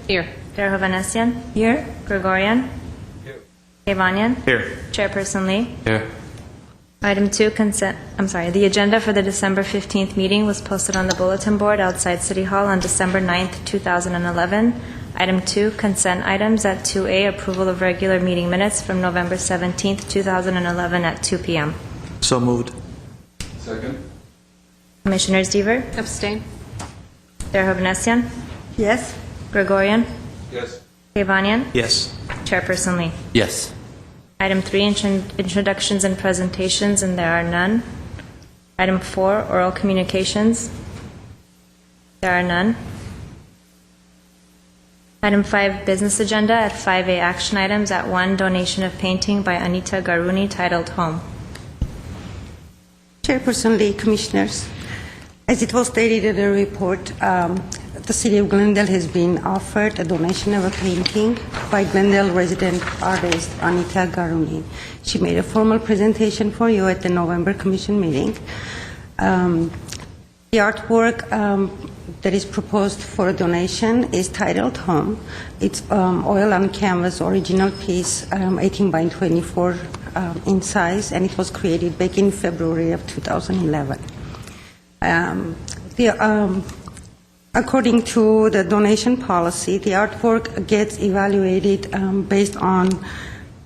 Here. Verhovnessian. Here. Gregorian. Here. Kevanian. Here. Chairperson Lee. Here. Item 2, the agenda for the December 15th meeting was posted on the bulletin board outside City Hall on December 9th, 2011. Item 2, consent items. At 2A, approval of regular meeting minutes from November 17th, 2011 at 2 p.m. So moved. Second. Commissioners Deaver, Abstain. Verhovnessian, Yes. Gregorian, Yes. Kevanian, Yes. Chairperson Lee. Yes. Item 3, introductions and presentations, and there are none. Item 4, oral communications. There are none. Item 5, business agenda. At 5A, action items. At 1, donation of painting by Anita Garuni titled Home. Chairperson Lee, Commissioners, as it was stated in the report, the City of Glendale has been offered a donation of a painting by Glendale resident artist Anita Garuni. She made a formal presentation for you at the November Commission meeting. The artwork that is proposed for a donation is titled Home. It's oil on canvas, original piece, 18 by 24 in size, and it was created back in February of 2011. According to the donation policy, the artwork gets evaluated based on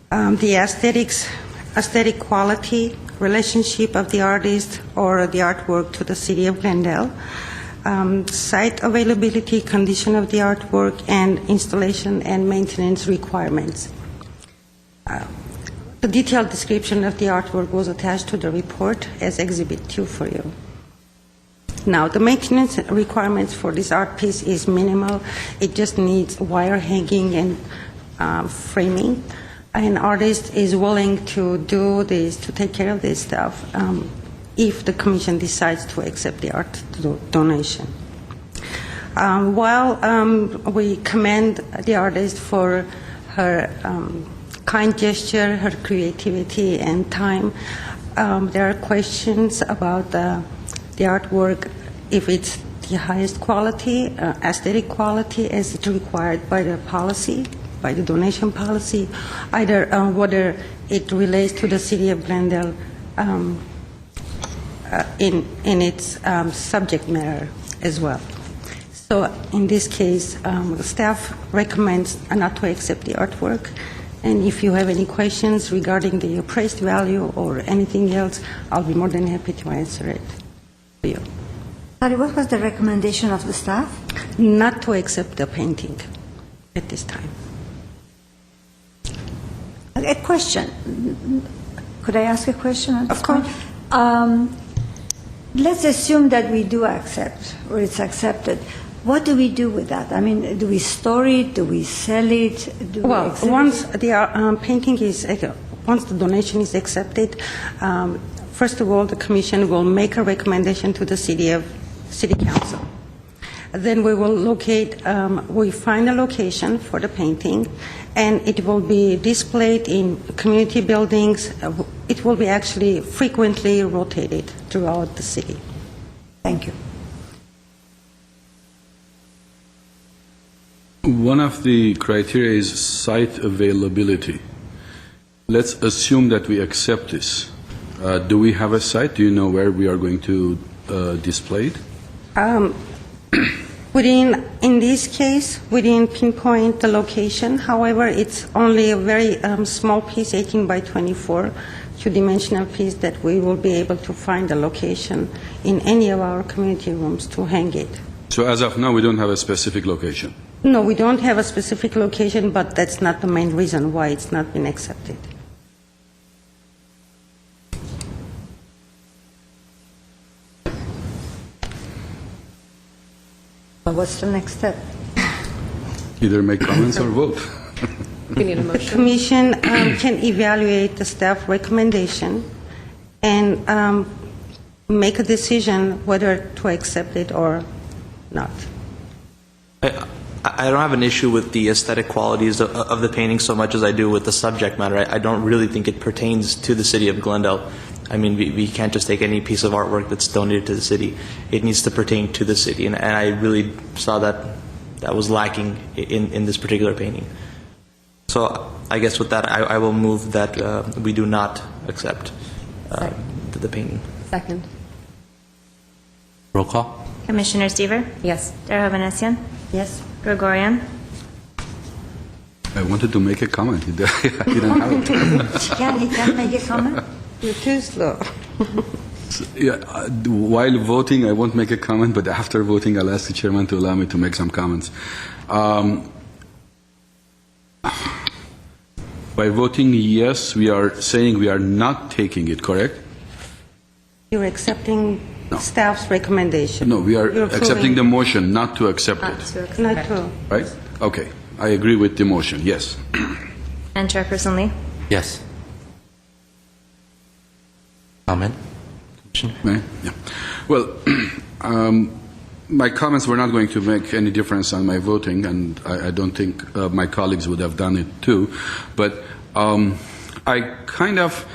the aesthetic quality, relationship of the artist or the artwork to the City of Glendale, site availability, condition of the artwork, and installation and maintenance requirements. The detailed description of the artwork was attached to the report as Exhibit 2 for you. Now, the maintenance requirements for this art piece is minimal. It just needs wire hanging and framing. An artist is willing to do this, to take care of this stuff, if the commission decides to accept the art donation. While we commend the artist for her kind gesture, her creativity, and time, there are questions about the artwork, if it's the highest quality, aesthetic quality as it's required by the policy, by the donation policy, either whether it relates to the City of Glendale in its subject matter as well. So in this case, the staff recommends not to accept the artwork. And if you have any questions regarding the appraised value or anything else, I'll be more than happy to answer it for you. Sorry, what was the recommendation of the staff? Not to accept the painting at this time. A question. Could I ask a question at this Of course. point? Let's assume that we do accept, or it's accepted. What do we do with that? I mean, do we store it? Do we sell it? Well, once the painting is, once the donation is accepted, first of all, the commission will make a recommendation to the city council. Then we will we find a location for the painting, and it will be displayed in community buildings. It will be actually frequently rotated throughout the city. Thank you. One of the criteria is site availability. Let's assume that we accept this. Do we have a site? Do you know where we are going to display it? In this case, we didn't pinpoint the location. However, it's only a very small piece, 18 by 24, two-dimensional piece that we will be able to find a location in any of our community rooms to hang it. So as of now, we don't have a specific location. No, we don't have a specific location, but that's not the main reason why it's not been accepted. But what's the next step? Either make comments or vote. We need a The motion. commission can evaluate the staff recommendation and make a decision whether to accept it or not. I don't have an issue with the aesthetic qualities of the painting so much as I do with the subject matter. I don't really think it pertains to the City of Glendale. I mean, we can't just take any piece of artwork that's donated to the city. It needs to pertain to the city, and I really saw that that was lacking in this particular painting. So I guess with that, I will move that we do not accept the painting. Second. Roll call? Commissioner Seaver? Yes. Darrell Vanessian? Yes. Gregorian? I wanted to make a comment. I didn't have it. He can make a comment? You're too slow. Yeah, while voting, I won't make a comment, but after voting, I'll ask the chairman to allow me to make some comments. By voting yes, we are saying we are not taking it, correct? You're accepting No. staff's recommendation. No, we are You're accepting the approving- motion not to accept Not it, to accept. Not to. right? Okay, I agree with the motion, yes. And Chairperson Lee? Yes. Comment? Commissioner? May I? Yeah. Well, my comments were not going to make any difference on my voting, and I don't think my colleagues would have done it too. But I kind of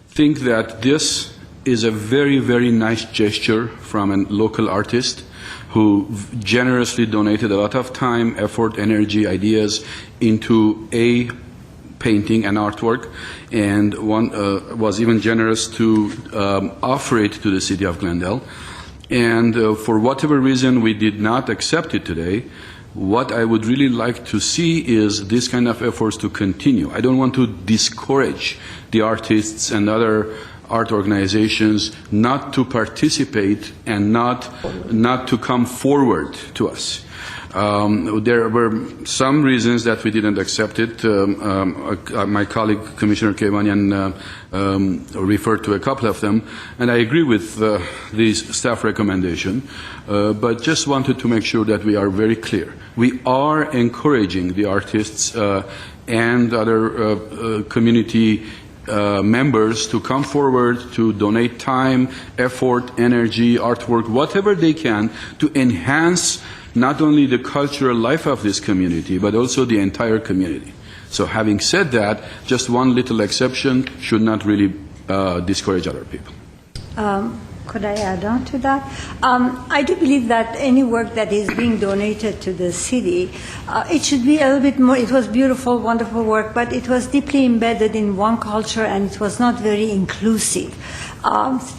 think that this is a very, very nice gesture from a local artist who generously donated a lot of time, effort, energy, ideas into a painting and artwork, and one was even generous to offer it to the city of Glendale. And for whatever reason we did not accept it today, what I would really like to see is this kind of efforts to continue. I don't want to discourage the artists and other art organizations not to participate and not to come forward to us. There were some reasons that we didn't accept it. My colleague, Commissioner Kevanian, referred to a couple of them, and I agree with this staff recommendation, but just wanted to make sure that we are very clear. We are encouraging the artists and other community members to come forward to donate time, effort, energy, artwork, whatever they can to enhance not only the cultural life of this community, but also the entire community. So having said that, just one little exception should not really discourage other people. Could I add on to that? I do believe that any work that is being donated to the city, it should be a little bit more, it was beautiful, wonderful work, but it was deeply embedded in one culture and it was not very inclusive.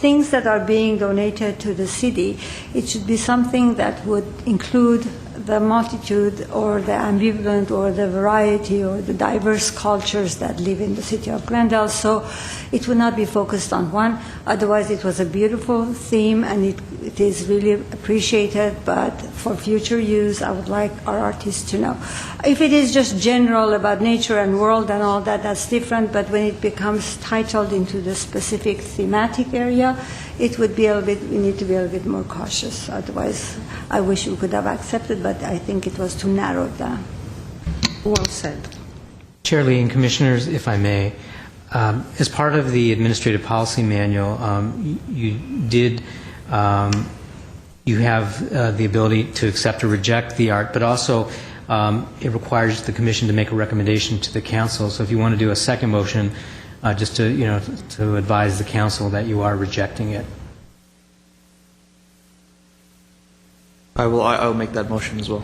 Things that are being donated to the city, it should be something that would include the multitude or the ambivalent or the variety or the diverse cultures that live in the city of Glendale. So it would not be focused on one. Otherwise, it was a beautiful theme and it is really appreciated. But for future use, I would like our artists to know. If it is just general about nature and world and all that, that's different. But when it becomes titled into the specific thematic area, it would be a little bit, we need to be a little bit more cautious. Otherwise, I wish we could have accepted, but I think it was too narrowed down. Well said. Chair Lee and Commissioners, if I may, as part of the Administrative Policy Manual, you have the ability to accept or reject the art, but also it requires the Commission to make a recommendation to the Council. So if you want to do a second motion, just to advise the Council that you are rejecting it. I will make that motion as well.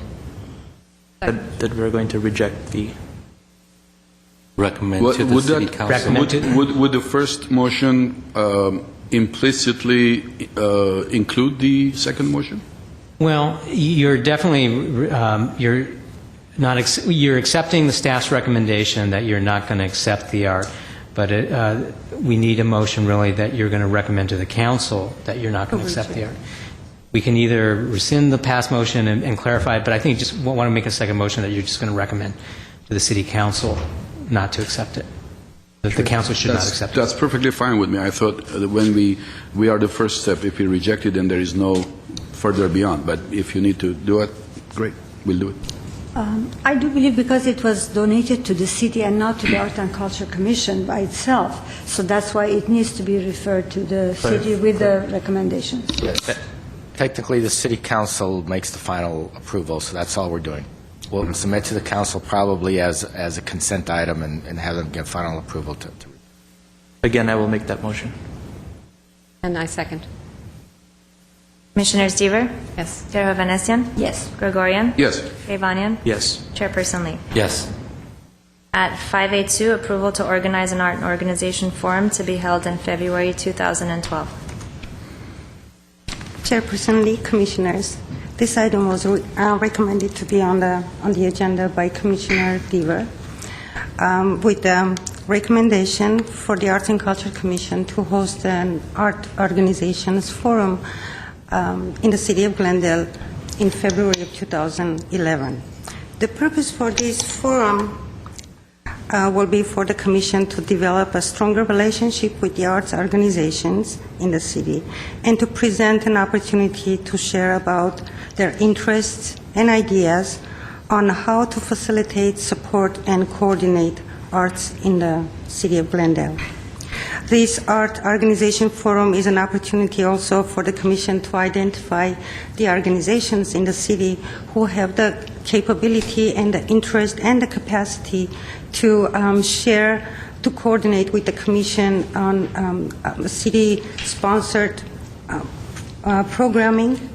That we're going to reject the. Recommend to the Would city that- council. Would the first motion implicitly include the second motion? Well, you're definitely you're accepting the staff's recommendation that you're not going to accept the art, but we need a motion really that you're going to recommend to the Council that you're not going to accept the art. We can either rescind the past motion and clarify it, but I think you just want to make a second motion that you're just going to recommend to the City Council not to accept it. That the Council should not accept it. That's perfectly fine with me. I thought that when we are the first step. If we reject it, then there is no further beyond. But if you need to do it, great, we'll do it. I do believe because it was donated to the city and not to the Art and Culture Commission by itself, so that's why it needs to be referred to the city with the recommendations. Technically, the city council makes the final approval, so that's all we're doing. We'll submit to the council probably as a consent item and have them get final approval to. Again, I will make that motion. And I second. Commissioners Deaver, Yes. Terra Vanessian, Yes. Gregorian, Yes. Gavanian, Yes. Chairperson Lee. Yes. At 5A2, approval to organize an art and organization forum to be held in February 2012. Chairperson Lee, Commissioners, this item was recommended to be on the agenda by Commissioner Deaver, with the recommendation for the Arts and Culture Commission to host an art organizations forum in the city of Glendale in February of 2011. The purpose for this forum will be for the Commission to develop a stronger relationship with the arts organizations in the city and to present an opportunity to share about their interests and ideas on how to facilitate, support, and coordinate arts in the city of Glendale. This art organization forum is an opportunity also for the Commission to identify the organizations in the city who have the capability and the interest and the capacity to share, to coordinate with the Commission on city-sponsored programming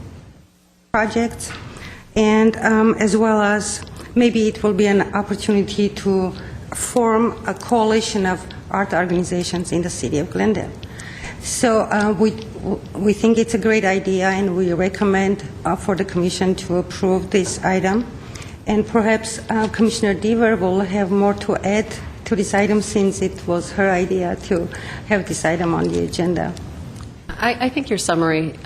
projects, and as well as maybe it will be an opportunity to form a coalition of art organizations in the city of Glendale. So we think it's a great idea, and we recommend for the Commission to approve this item. And perhaps Commissioner Deaver will have more to add to this item, since it was her idea to have this item on the agenda. I think your summary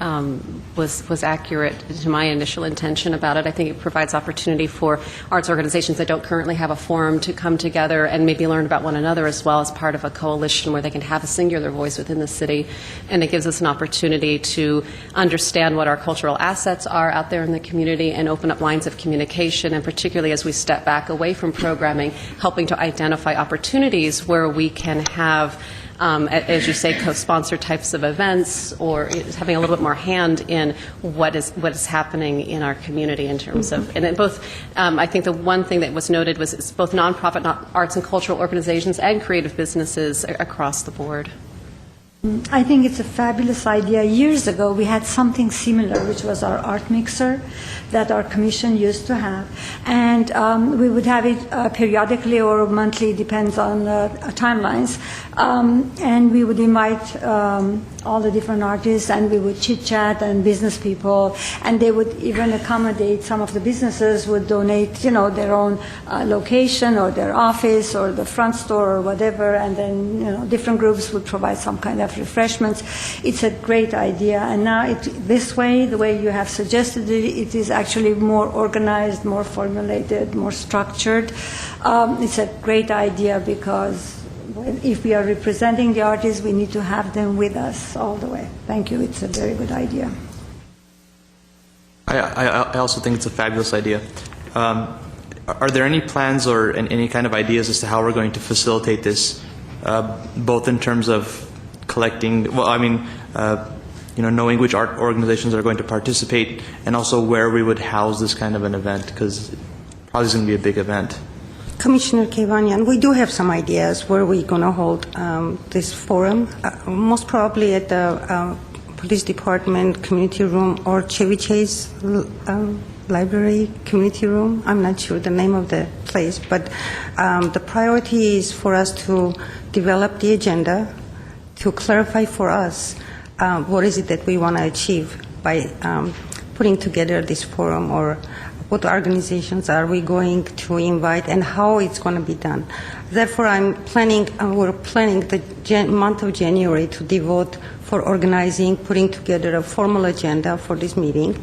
was accurate to my initial intention about it. I think it provides opportunity for arts organizations that don't currently have a forum to come together and maybe learn about one another as well as part of a coalition where they can have a singular voice within the city. And it gives us an opportunity to understand what our cultural assets are out there in the community and open up lines of communication, and particularly as we step back away from programming, helping to identify opportunities where we can have as you say, co-sponsor types of events, or having a little bit more hand in what is happening in our community in terms of, and then both, I think the one thing that was noted was it's both nonprofit arts and cultural organizations and creative businesses across the board. I think it's a fabulous idea. Years ago, we had something similar, which was our art mixer that our commission used to have. And we would have it periodically or monthly, depends on timelines. And we would invite all the different artists, and we would chit-chat, and business people, and they would even accommodate, some of the businesses would donate, their own location or their office or the front store or whatever, and then, different groups would provide some kind of refreshments. It's a great idea, and now this way, the way you have suggested it is actually more organized, more formulated, more structured. It's a great idea, because if we are representing the artists, we need to have them with us all the way. Thank you. It's a very good idea. I also think it's a fabulous idea. Are there any plans or any kind of ideas as to how we're going to facilitate this, both in terms of collecting, knowing which art organizations are going to participate, and also where we would house this kind of an event, because it probably is going to be a big event. Commissioner Kevanian, we do have some ideas where we're going to hold this forum, most probably at the Police Department Community Room or Chevy Chase Library Community Room. I'm not sure the name of the place, but the priority is for us to develop the agenda, to clarify for us what is it that we want to achieve by putting together this forum, or what organizations are we going to invite and how it's going to be done. Therefore, we're planning the month of January to devote for organizing, putting together a formal agenda for this meeting,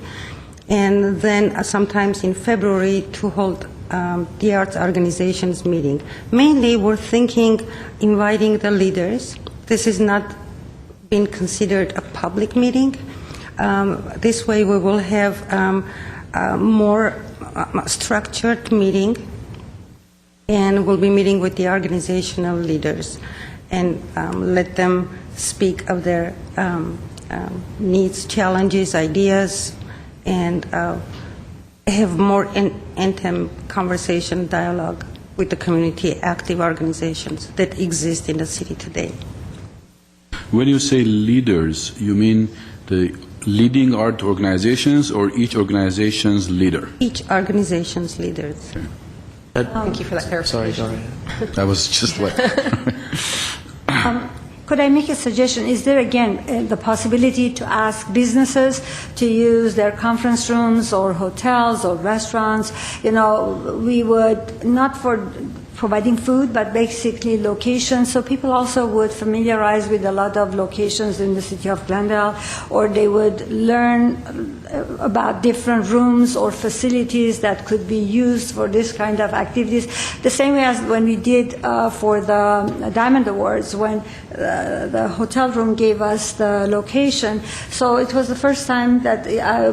and then sometimes in February to hold the arts organizations meeting. Mainly, we're thinking inviting the leaders. This is not being considered a public meeting. This way, we will have more structured meeting, and we'll be meeting with the organizational leaders and let them speak of their needs, challenges, ideas, and have more intimate conversation, dialogue with the community active organizations that exist in the city today. When you say leaders, you mean the leading art organizations or each organization's leader? Each organization's leaders. Thank you for that Sorry, clarification. go ahead. That was just what. Could I make a suggestion? Is there, again, the possibility to ask businesses to use their conference rooms or hotels or restaurants? You know, we would, not for providing food, but basically locations, so people also would familiarize with a lot of locations in the city of Glendale, or they would learn about different rooms or facilities that could be used for this kind of activities. The same way as when we did for the Diamond Awards, when the hotel room gave us the location. So it was the first time that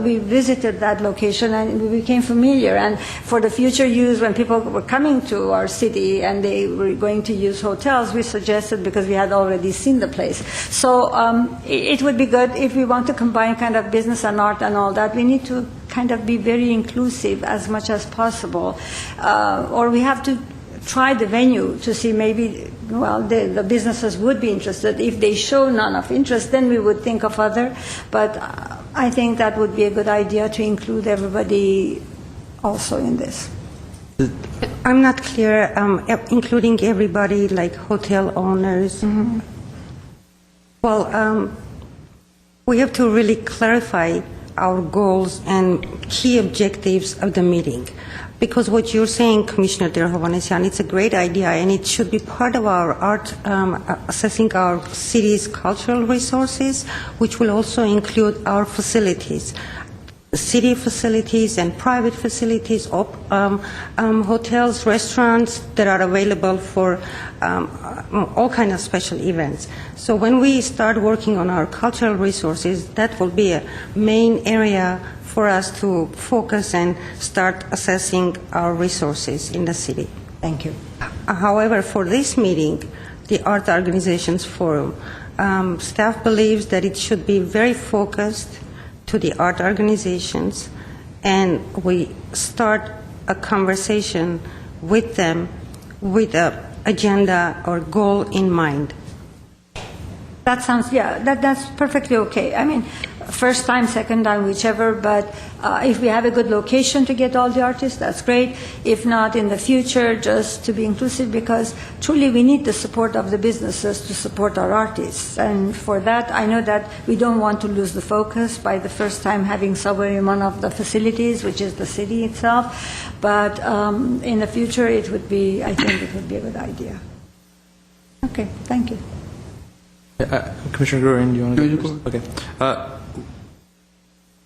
we visited that location and we became familiar. And for the future use, when people were coming to our city and they were going to use hotels, we suggested, because we had already seen the place. So it would be good if we want to combine kind of business and art and all that. We need to kind of be very inclusive as much as possible. Or we have to try the venue to see maybe, well, the businesses would be interested. If they show none of interest, then we would think of other. But I think that would be a good idea to include everybody also in this. I'm not clear, including everybody, like hotel owners. Mm-hmm. Well, we have to really clarify our goals and key objectives of the meeting. Because what you're saying, Commissioner Tirhovanesyan, it's a great idea, and it should be part of our art, assessing our city's cultural resources, which will also include our facilities. City facilities and private facilities, hotels, restaurants that are available for all kinds of special events. So when we start working on our cultural resources, that will be a main area for us to focus and start assessing our resources in the city. Thank you. However, for this meeting, the Art Organizations Forum, staff believes that it should be very focused to the art organizations, and we start a conversation with them with an agenda or goal in mind. That sounds, yeah, that's perfectly okay. I mean, first time, second time, whichever, but if we have a good location to get all the artists, that's great. If not, in the future, just to be inclusive, because truly we need the support of the businesses to support our artists. And for that, I know that we don't want to lose the focus by the first time having somewhere in one of the facilities, which is the city itself. But in the future, it would be, I think it would be a good idea. Okay, thank you. Commissioner Gurin, do you want to go? Okay.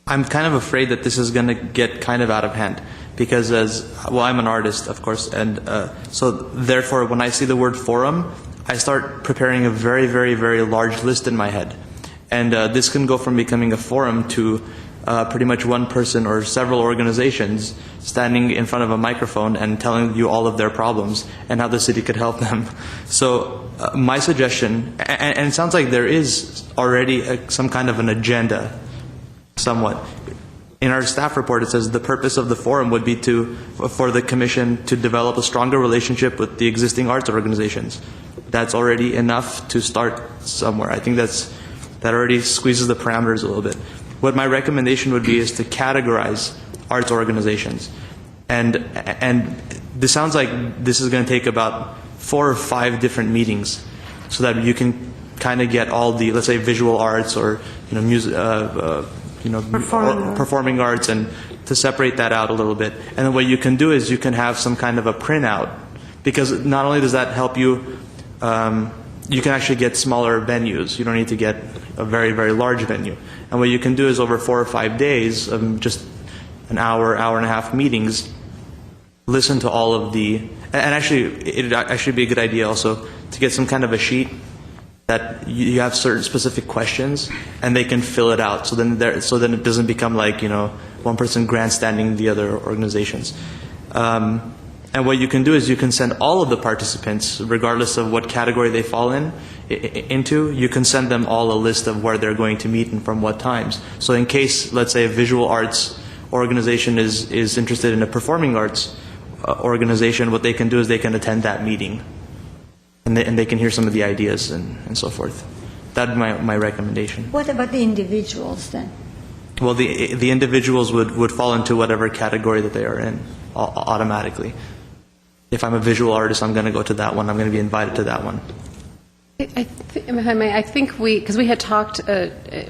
I'm kind of afraid that this is going to get kind of out of hand because I'm an artist, of course, and so therefore when I see the word forum, I start preparing a very, very, very large list in my head. And this can go from becoming a forum to pretty much one person or several organizations standing in front of a microphone and telling you all of their problems and how the city could help them. So my suggestion, and it sounds like there is already some kind of an agenda, somewhat. In our staff report, it says the purpose of the forum would be for the commission to develop a stronger relationship with the existing arts organizations. That's already enough to start somewhere. I think that already squeezes the parameters a little bit. What my recommendation would be is to categorize arts organizations. And this sounds like this is going to take about 4 or 5 different meetings so that you can kind of get all the, let's say, visual arts or, music, performing arts, and to separate that out a little bit. And then what you can do is you can have some kind of a printout, because not only does that help you, you can actually get smaller venues. You don't need to get a very, very large venue. And what you can do is over 4 or 5 days of just an hour, hour and a half meetings, listen to all of and actually, it'd actually be a good idea also to get some kind of a sheet that you have certain specific questions and they can fill it out. So then it doesn't become like, one person grandstanding the other organizations. And what you can do is you can send all of the participants, regardless of what category they fall into, you can send them all a list of where they're going to meet and from what times. So in case, let's say, a visual arts organization is interested in a performing arts organization, what they can do is they can attend that meeting. And they can hear some of the ideas and so forth. That would be my recommendation. What about the individuals then? Well, the individuals would fall into whatever category that they are in automatically. If I'm a visual artist, I'm going to go to that one. I'm going to be invited to that one. I think because we had talked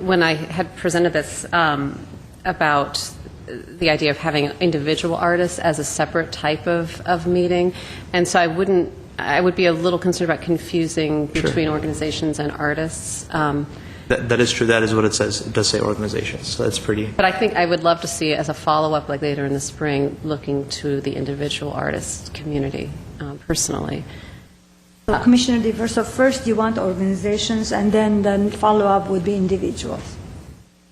when I had presented this about the idea of having individual artists as a separate type of meeting, and so I would be a little concerned about confusing between organizations and artists. That is true. That is what it says. It does say organizations, so that's pretty. But I think I would love to see as a follow-up, like later in the spring, looking to the individual artist community personally. So Commissioner DeVere, so first you want organizations, and then follow-up would be individuals.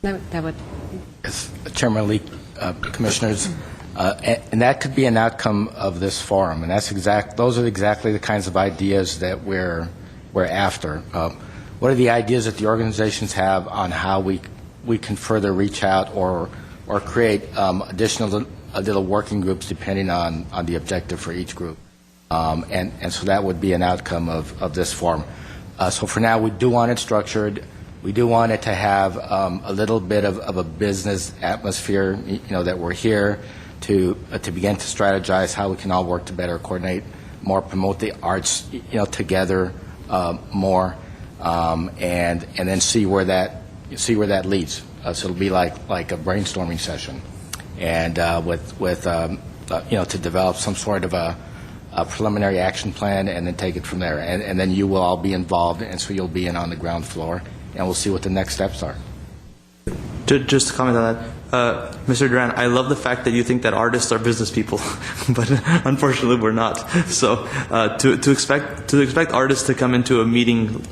That would. Yes, Chairman Lee, Commissioners, and that could be an outcome of this forum, and those are exactly the kinds of ideas that we're after. What are the ideas that the organizations have on how we can further reach out or create additional little working groups depending on the objective for each group? And so that would be an outcome of this forum. So for now, we do want it structured. We do want it to have a little bit of a business atmosphere, that we're here to begin to strategize how we can all work to better coordinate, more promote the arts, together more. And then see where that leads. So it'll be like a brainstorming session, and to develop some sort of a preliminary action plan, and then take it from there. And then you will all be involved, and so you'll be in on the ground floor, and we'll see what the next steps are. Just to comment on that, Mr. Duran, I love the fact that you think that artists are business people, but unfortunately we're not. So to expect artists to come into a meeting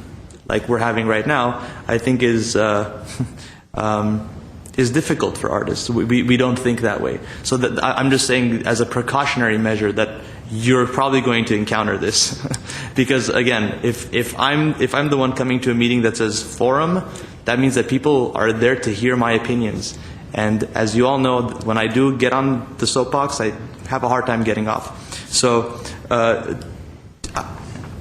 like we're having right now, I think is difficult for artists. We don't think that way. So I'm just saying, as a precautionary measure, that you're probably going to encounter this, because again, if I'm the one coming to a meeting that says forum, that means that people are there to hear my opinions. And as you all know, when I do get on the soapbox, I have a hard time getting off. So.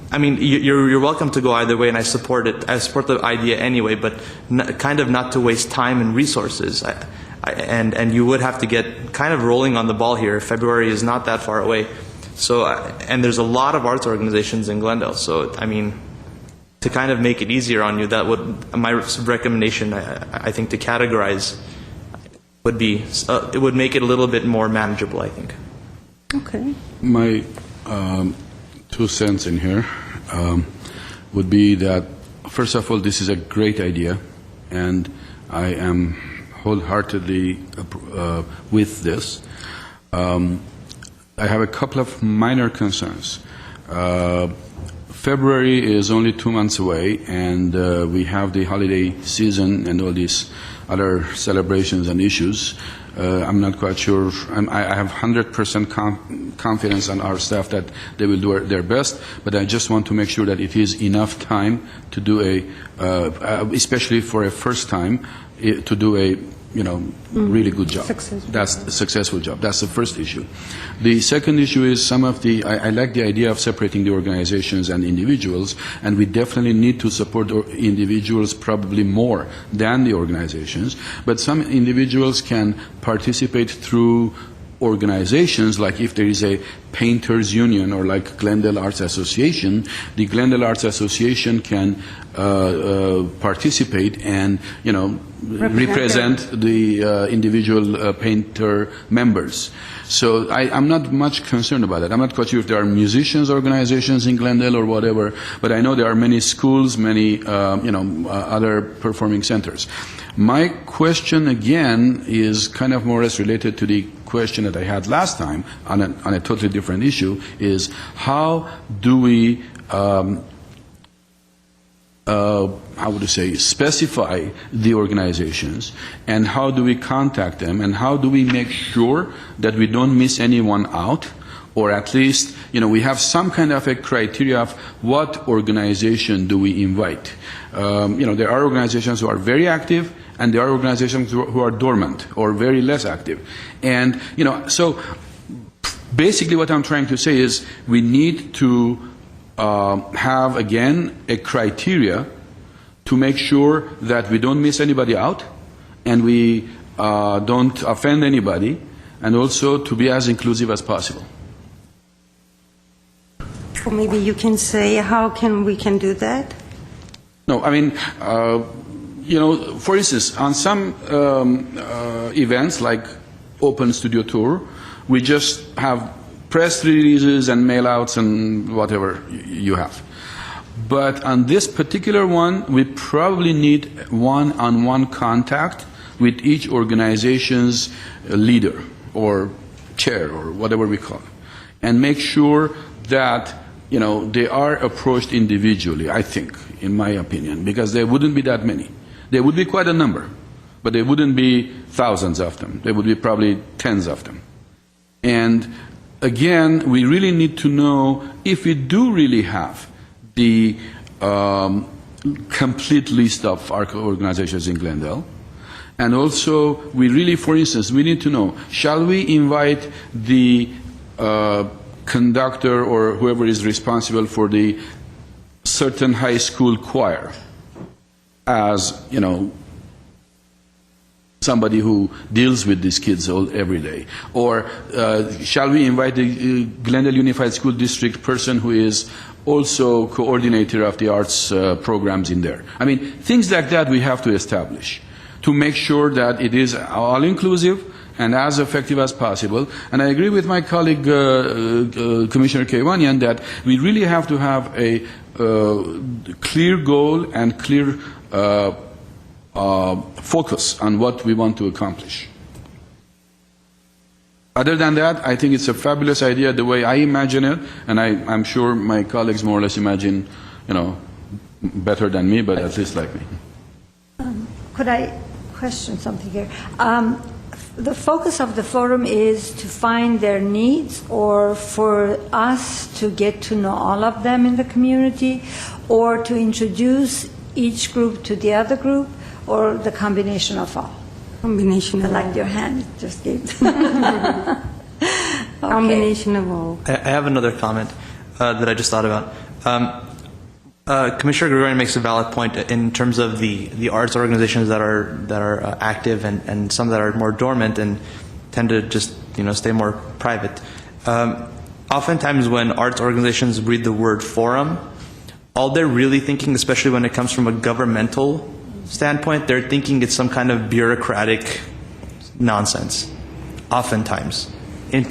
I mean, you're welcome to go either way, and I support it. I support the idea anyway, but kind of not to waste time and resources. And you would have to get kind of rolling on the ball here. February is not that far away. So, and there's a lot of arts organizations in Glendale. So, I mean, to kind of make it easier on you, that would, my recommendation, I think, to categorize would be, it would make it a little bit more manageable, I think. Okay. My 2 cents in here would be that, first of all, this is a great idea, and I am wholeheartedly with this. I have a couple of minor concerns. February is only 2 months away, and we have the holiday season and all these other celebrations and issues. I'm not quite sure. I have 100% confidence on our staff that they will do their best, but I just want to make sure that it is enough time to do especially for a first time, to do a really good job. That's a successful job. That's the first issue. The second issue is I like the idea of separating the organizations and individuals, and we definitely need to support individuals probably more than the organizations, but some individuals can participate through organizations, like if there is a painters union or like Glendale Arts Association, the Glendale Arts Association can participate and represent the individual painter members. So I'm not much concerned about that. I'm not quite sure if there are musicians organizations in Glendale or whatever, but I know there are many schools, many other performing centers. My question again is kind of more or less related to the question that I had last time on a totally different issue, is how do we specify the organizations, and how do we contact them, and how do we make sure that we don't miss anyone out, or at least, we have some kind of a criteria of what organization do we invite. There are organizations who are very active, and there are organizations who are dormant or very less active. And, so basically what I'm trying to say is we need to have, again, a criteria to make sure that we don't miss anybody out, and we don't offend anybody, and also to be as inclusive as possible. Or maybe you can say how we can do that? No, I mean, for instance, on some events like Open Studio Tour, we just have press releases and mail-outs and whatever you have. But on this particular one, we probably need one-on-one contact with each organization's leader or chair or whatever we call it, and make sure that they are approached individually, I think, in my opinion, because there wouldn't be that many. There would be quite a number, but there wouldn't be thousands of them. There would be probably tens of them. And again, we really need to know if we do really have the complete list of our organizations in Glendale. And also, we really, for instance, we need to know, shall we invite the conductor or whoever is responsible for the certain high school choir as, somebody who deals with these kids every day? Or shall we invite the Glendale Unified School District person who is also coordinator of the arts programs in there? I mean, things like that we have to establish to make sure that it is all-inclusive and as effective as possible. And I agree with my colleague, Commissioner Kevanyan, that we really have to have a clear goal and clear focus on what we want to accomplish. Other than that, I think it's a fabulous idea the way I imagine it, and I'm sure my colleagues more or less imagine, better than me, but at least like me. Could I question something here? The focus of the forum is to find their needs, or for us to get to know all of them in the community, or to introduce each group to the other group, or the combination of all? Combination I of liked all. your hand, it just gave. Combination of all. I have another comment that I just thought about. Commissioner Gregorian makes a valid point in terms of the arts organizations that are active and some that are more dormant and tend to just stay more private. Oftentimes, when arts organizations read the word forum, all they're really thinking, especially when it comes from a governmental standpoint, they're thinking it's some kind of bureaucratic nonsense. Oftentimes,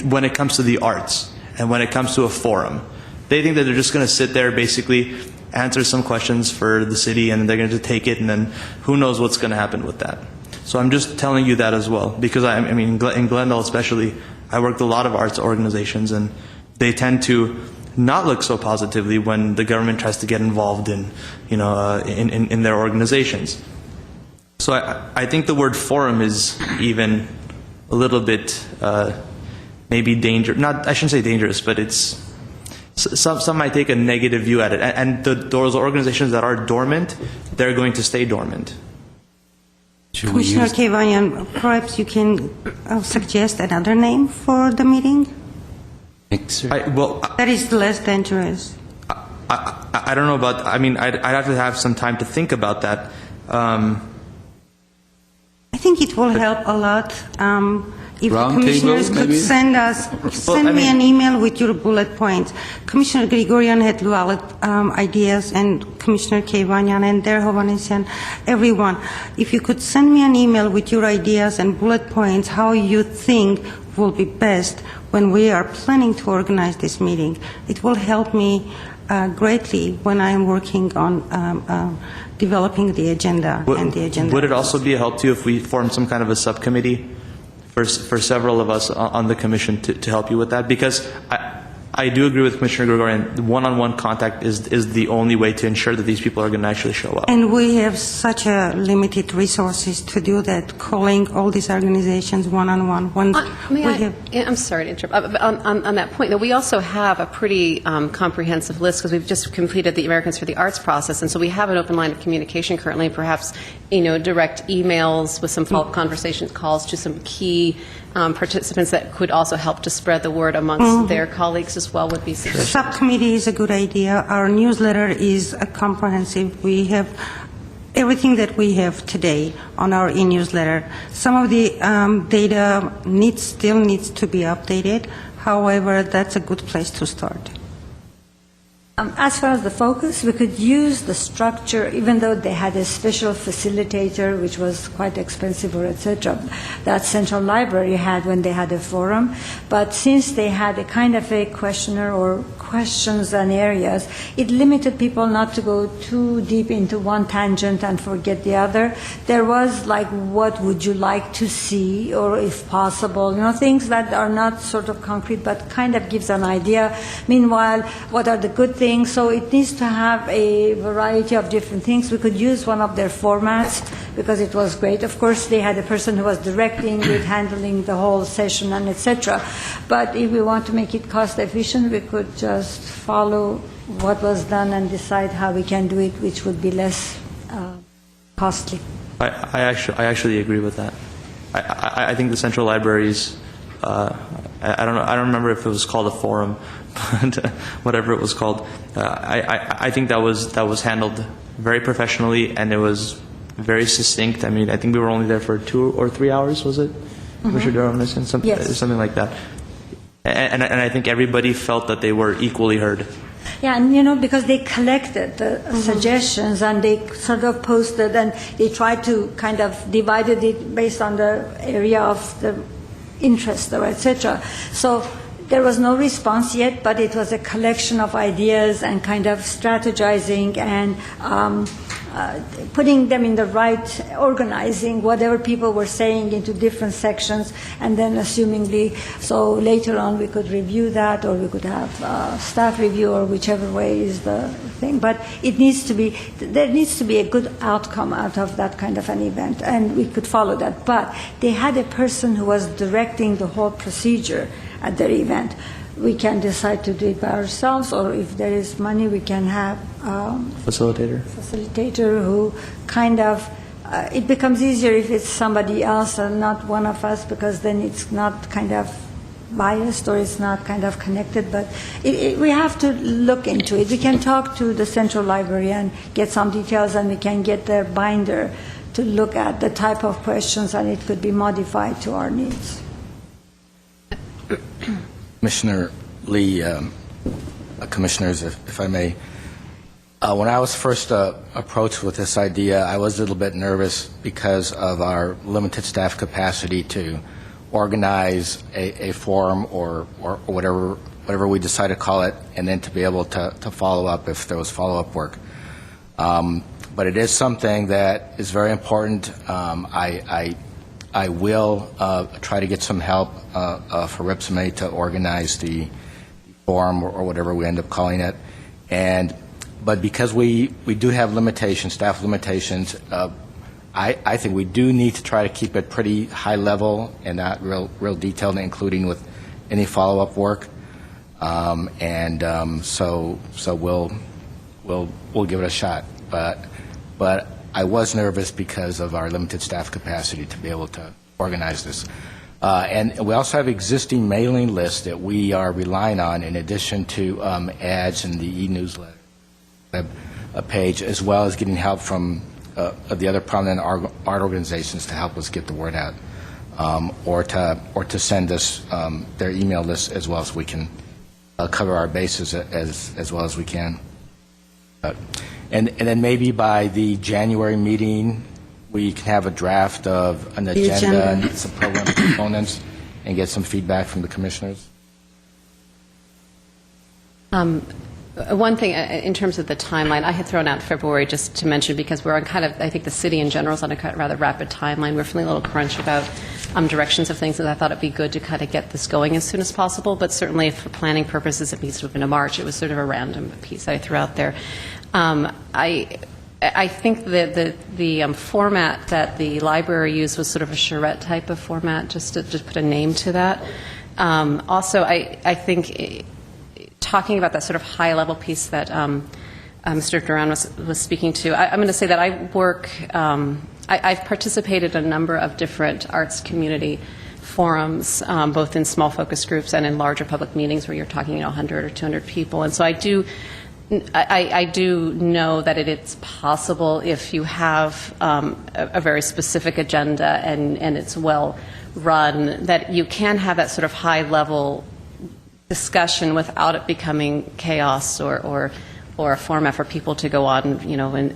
when it comes to the arts and when it comes to a forum, they think that they're just going to sit there, basically answer some questions for the city, and they're going to take it, and then who knows what's going to happen with that. So I'm just telling you that as well, because I mean, in Glendale especially, I work with a lot of arts organizations, and they tend to not look so positively when the government tries to get involved in their organizations. So I think the word forum is even a little bit maybe dangerous. I shouldn't say dangerous, but it's some might take a negative view at it. And those organizations that are dormant, they're going to stay dormant. Commissioner Kevanyan, perhaps you can suggest another name for the meeting that is less dangerous. I don't know about. I mean, I'd have to have some time to think about that. I think it will help a lot if the Round commissioners table, could maybe? send me an email with your bullet points. Commissioner Gregorian had valid ideas, and Commissioner Kevanyan and Der Hovanesian, everyone. If you could send me an email with your ideas and bullet points, how you think will be best when we are planning to organize this meeting, it will help me greatly when I am working on developing the agenda and the agenda. Would it also be a help to you if we formed some kind of a subcommittee for several of us on the commission to help you with that? Because I do agree with Commissioner Gregorian, one-on-one contact is the only way to ensure that these people are going to actually show up. And we have such a limited resources to do that, calling all these organizations one-on-one. I'm sorry to interrupt. On that point, though, we also have a pretty comprehensive list, because we've just completed the Americans for the Arts process, and so we have an open line of communication currently, perhaps direct emails with some follow-up conversations, calls to some key participants that could also help to spread the word amongst their colleagues as well would be sufficient. Subcommittee is a good idea. Our newsletter is comprehensive. We have everything that we have today on our e-newsletter. Some of the data still needs to be updated. However, that's a good place to start. As far as the focus, we could use the structure, even though they had a special facilitator, which was quite expensive or etc., that Central Library had when they had a forum. But since they had a kind of a questionnaire or questions and areas, it limited people not to go too deep into one tangent and forget the other. There was like, what would you like to see, or if possible, things that are not sort of concrete, but kind of gives an idea. Meanwhile, what are the good things? So it needs to have a variety of different things. We could use one of their formats because it was great. Of course, they had a person who was directing it, handling the whole session, and etc. But if we want to make it cost efficient, we could just follow what was done and decide how we can do it, which would be less costly. I actually agree with that. I think the Central Libraries, I don't remember if it was called a forum, but whatever it was called, I think that was handled very professionally, and it was very succinct. I mean, I think we were only there for 2 or 3 hours, was it? Commissioner Durham, Yes. something like that. And I think everybody felt that they were equally heard. Yeah, and because they collected the suggestions and they sort of posted and they tried to kind of divided it based on the area of the interest or etc. So there was no response yet, but it was a collection of ideas and kind of strategizing and putting them in the right, organizing whatever people were saying into different sections, and then assumingly, so later on we could review that, or we could have staff review, or whichever way is the thing. But there needs to be a good outcome out of that kind of an event, and we could follow that. But they had a person who was directing the whole procedure at their event. We can decide to do it by ourselves, or if there is money, we can have facilitator who kind of, it becomes easier if it's somebody else and not one of us, because then it's not kind of biased or it's not kind of connected. But we have to look into it. We can talk to the Central Library and get some details, and we can get their binder to look at the type of questions, and it could be modified to our needs. Commissioner Lee, Commissioners, if I may, when I was first approached with this idea, I was a little bit nervous because of our limited staff capacity to organize a forum or whatever we decide to call it, and then to be able to follow up if there was follow-up work. But it is something that is very important. I will try to get some help for Ripsame to organize the forum or whatever we end up calling it. But because we do have limitations, staff limitations, I think we do need to try to keep it pretty high level and not real detailed, including with any follow-up work. So we'll give it a shot. But I was nervous because of our limited staff capacity to be able to organize this. And we also have existing mailing lists that we are relying on in addition to ads in the e-newsletter page, as well as getting help from the other prominent art organizations to help us get the word out, or to send us their email list as well, as we can cover our bases as well as we can. And then maybe by the January meeting, we can have a draft of an agenda and some program components and get some feedback from the commissioners. One thing in terms of the timeline, I had thrown out February just to mention, because we're on kind of, I think the city in general is on a rather rapid timeline. We're feeling a little crunch about directions of things, and I thought it'd be good to kind of get this going as soon as possible. But certainly for planning purposes, it needs to have been in March. It was sort of a random piece I threw out there. I think that the format that the library used was sort of a charrette type of format, just to put a name to that. Also, I think talking about that sort of high-level piece that Mr. Duran was speaking to, I'm going to say that I work, I've participated in a number of different arts community forums, both in small focus groups and in larger public meetings where you're talking 100 or 200 people. And so I do I do know that it's possible if you have a very specific agenda and it's well run, that you can have that sort of high-level discussion without it becoming chaos or a format for people to go on,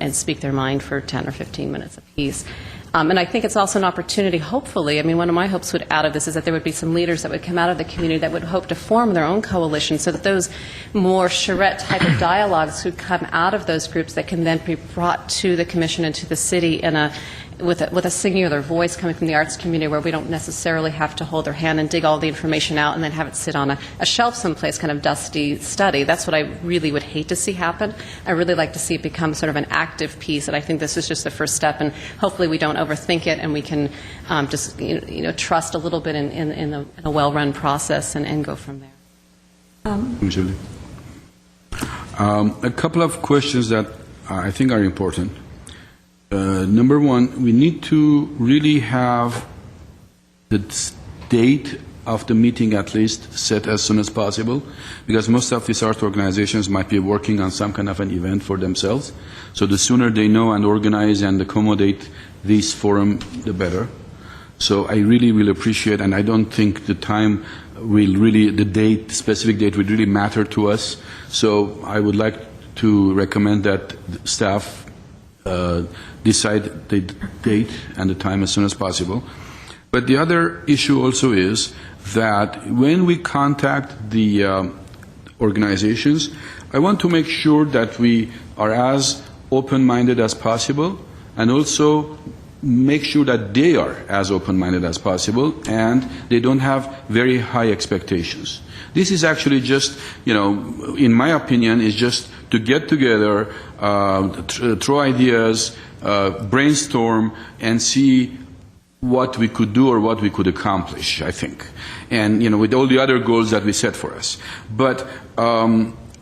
and speak their mind for 10 or 15 minutes apiece. And I think it's also an opportunity, hopefully. I mean, one of my hopes out of this is that there would be some leaders that would come out of the community that would hope to form their own coalition so that those more charrette type of dialogues would come out of those groups that can then be brought to the commission and to the city with a singular voice coming from the arts community, where we don't necessarily have to hold their hand and dig all the information out and then have it sit on a shelf someplace, kind of dusty study. That's what I really would hate to see happen. I really like to see it become sort of an active piece, and I think this is just the first step, and hopefully we don't overthink it, and we can just trust a little bit in a well-run process and go from there. Julie. A couple of questions that I think are important. Number one, we need to really have the date of the meeting at least set as soon as possible, because most of these art organizations might be working on some kind of an event for themselves. So the sooner they know and organize and accommodate this forum, the better. So I really will appreciate, and I don't think the time will really, the specific date will really matter to us. So I would like to recommend that staff decide the date and the time as soon as possible. But the other issue also is that when we contact the organizations, I want to make sure that we are as open-minded as possible, and also make sure that they are as open-minded as possible and they don't have very high expectations. This is actually just, in my opinion, is just to get together, throw ideas, brainstorm, and see what we could do or what we could accomplish, I think. And, with all the other goals that we set for us. But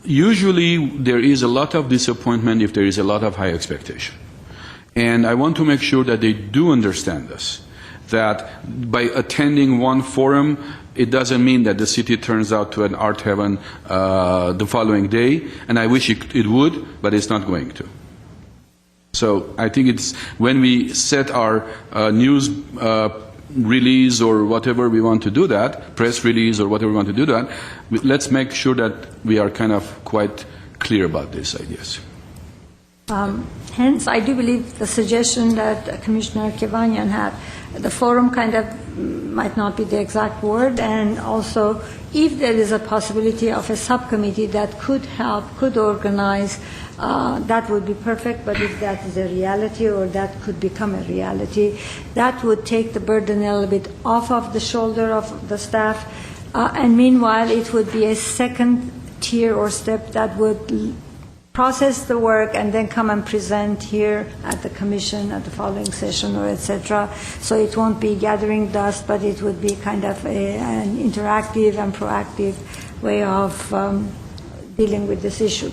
usually there is a lot of disappointment if there is a lot of high expectation. And I want to make sure that they do understand this, that by attending one forum, it doesn't mean that the city turns out to an art heaven the following day, and I wish it would, but it's not going to. So I think it's when we set our news release or whatever we want to do that, press release or whatever we want to do that, let's make sure that we are kind of quite clear about these ideas. Hence, I do believe the suggestion that Commissioner Kevanyan had, the forum kind of might not be the exact word, and also if there is a possibility of a subcommittee that could help, could organize, that would be perfect, but if that is a reality or that could become a reality, that would take the burden a little bit off of the shoulder of the staff, and meanwhile it would be a second tier or step that would process the work and then come and present here at the commission at the following session or etc. So it won't be gathering dust, but it would be kind of an interactive and proactive way of dealing with this issue.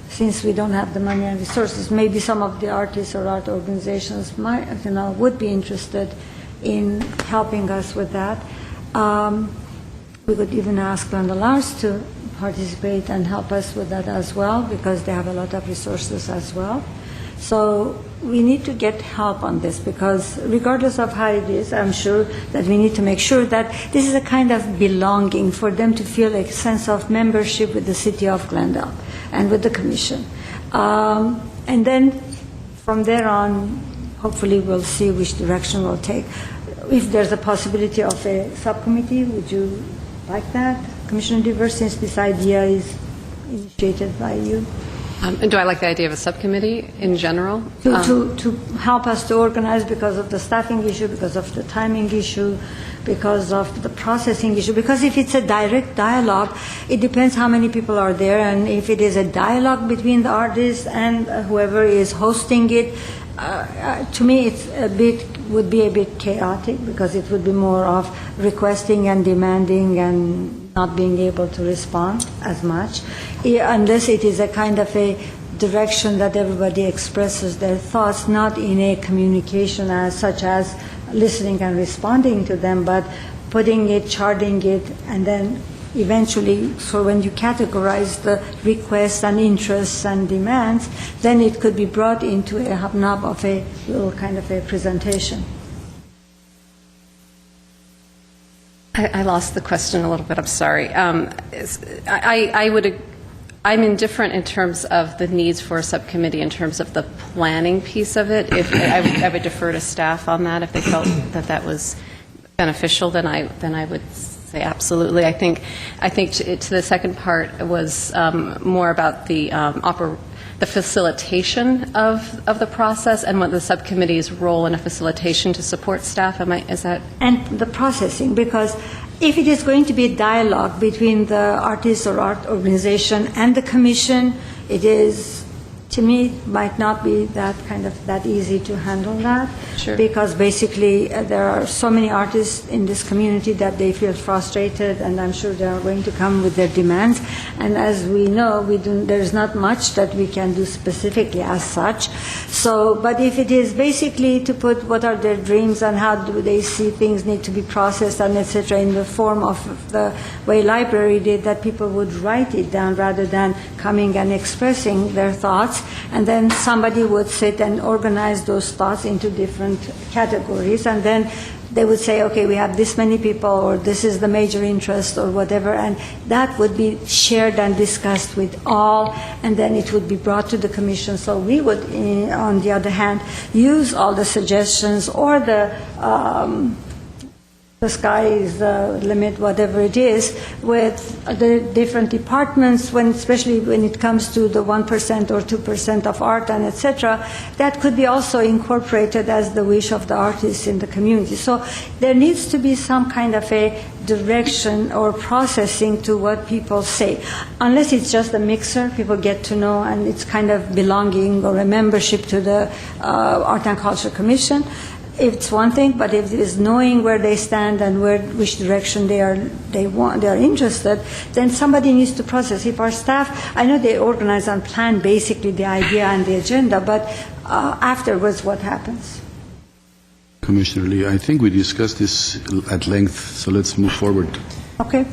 Since we don't have the money and resources, maybe some of the artists or art organizations might, would be interested in helping us with that. We could even ask Glendale to participate and help us with that as well, because they have a lot of resources as well. So we need to get help on this, because regardless of how it is, I'm sure that we need to make sure that this is a kind of belonging for them to feel a sense of membership with the city of Glendale and with the commission. And then from there on, hopefully we'll see which direction we'll take. If there's a possibility of a subcommittee, would you like that? Commissioner Devers, since this idea is initiated by you. And do I like the idea of a subcommittee in general? To help us to organize, because of the staffing issue, because of the timing issue, because of the processing issue. Because if it's a direct dialogue, it depends how many people are there, and if it is a dialogue between the artist and whoever is hosting it, to me would be a bit chaotic, because it would be more of requesting and demanding and not being able to respond as much, unless it is a kind of a direction that everybody expresses their thoughts, not in a communication as such as listening and responding to them, but putting it, charting it, and then eventually, so when you categorize the requests and interests and demands, then it could be brought into a hub of a little kind of a presentation. I lost the question a little bit. I'm sorry. I'm indifferent in terms of the needs for a subcommittee in terms of the planning piece of it. If I would defer to staff on that. If they felt that that was beneficial, then I would say absolutely. I think to the second part was more about the facilitation of the process and what the subcommittee's role in a facilitation to support staff. Is that? And the processing, because if it is going to be a dialogue between the artist or art organization and the commission, it is, to me, might not be that easy to handle that. Sure. Because basically there are so many artists in this community that they feel frustrated, and I'm sure they are going to come with their demands. And as we know, there is not much that we can do specifically as such. So, but if it is basically to put what are their dreams and how do they see things need to be processed and etc. in the form of the way library did, that people would write it down rather than coming and expressing their thoughts, and then somebody would sit and organize those thoughts into different categories, and then they would say, okay, we have this many people, or this is the major interest, or whatever, and that would be shared and discussed with all, and then it would be brought to the commission. So we would, on the other hand, use all the suggestions or the sky is the limit, whatever it is, with the different departments, especially when it comes to the 1% or 2% of art and etc., that could be also incorporated as the wish of the artists in the community. So there needs to be some kind of a direction or processing to what people say. Unless it's just a mixer, people get to know, and it's kind of belonging or a membership to the Art and Culture Commission. It's one thing, but if it is knowing where they stand and which direction they are interested, then somebody needs to process. If our staff, I know they organize and plan basically the idea and the agenda, but afterwards, what happens? Commissioner Lee, I think we discussed this at length, so let's move forward. Okay.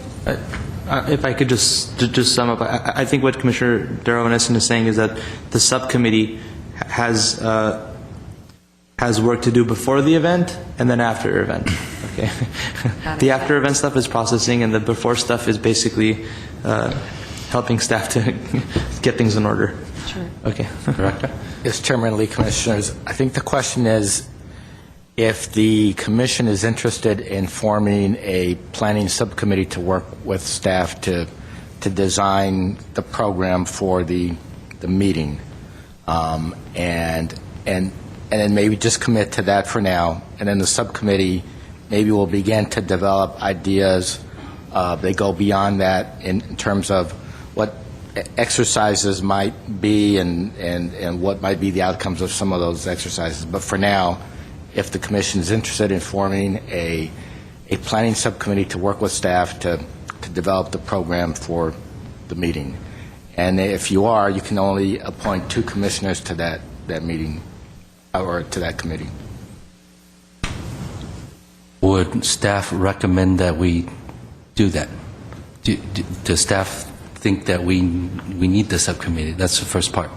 If I could just sum up, I think what Commissioner Darovanesan is saying is that the subcommittee has work to do before the event and then after event. Okay. The after event stuff is processing, and the before stuff is basically helping staff to get things in order. Sure. Okay. Yes, Chairman Lee, Commissioners, I think the question is if the Commission is interested in forming a planning subcommittee to work with staff to design the program for the meeting, and then maybe just commit to that for now, and then the subcommittee maybe will begin to develop ideas. They go beyond that in terms of what exercises might be and what might be the outcomes of some of those exercises. But for now, if the Commission is interested in forming a planning subcommittee to work with staff to develop the program for the meeting, and if you are, you can only appoint 2 commissioners to that meeting or to that committee. Would staff recommend that we do that? Does staff think that we need the subcommittee? That's the first part.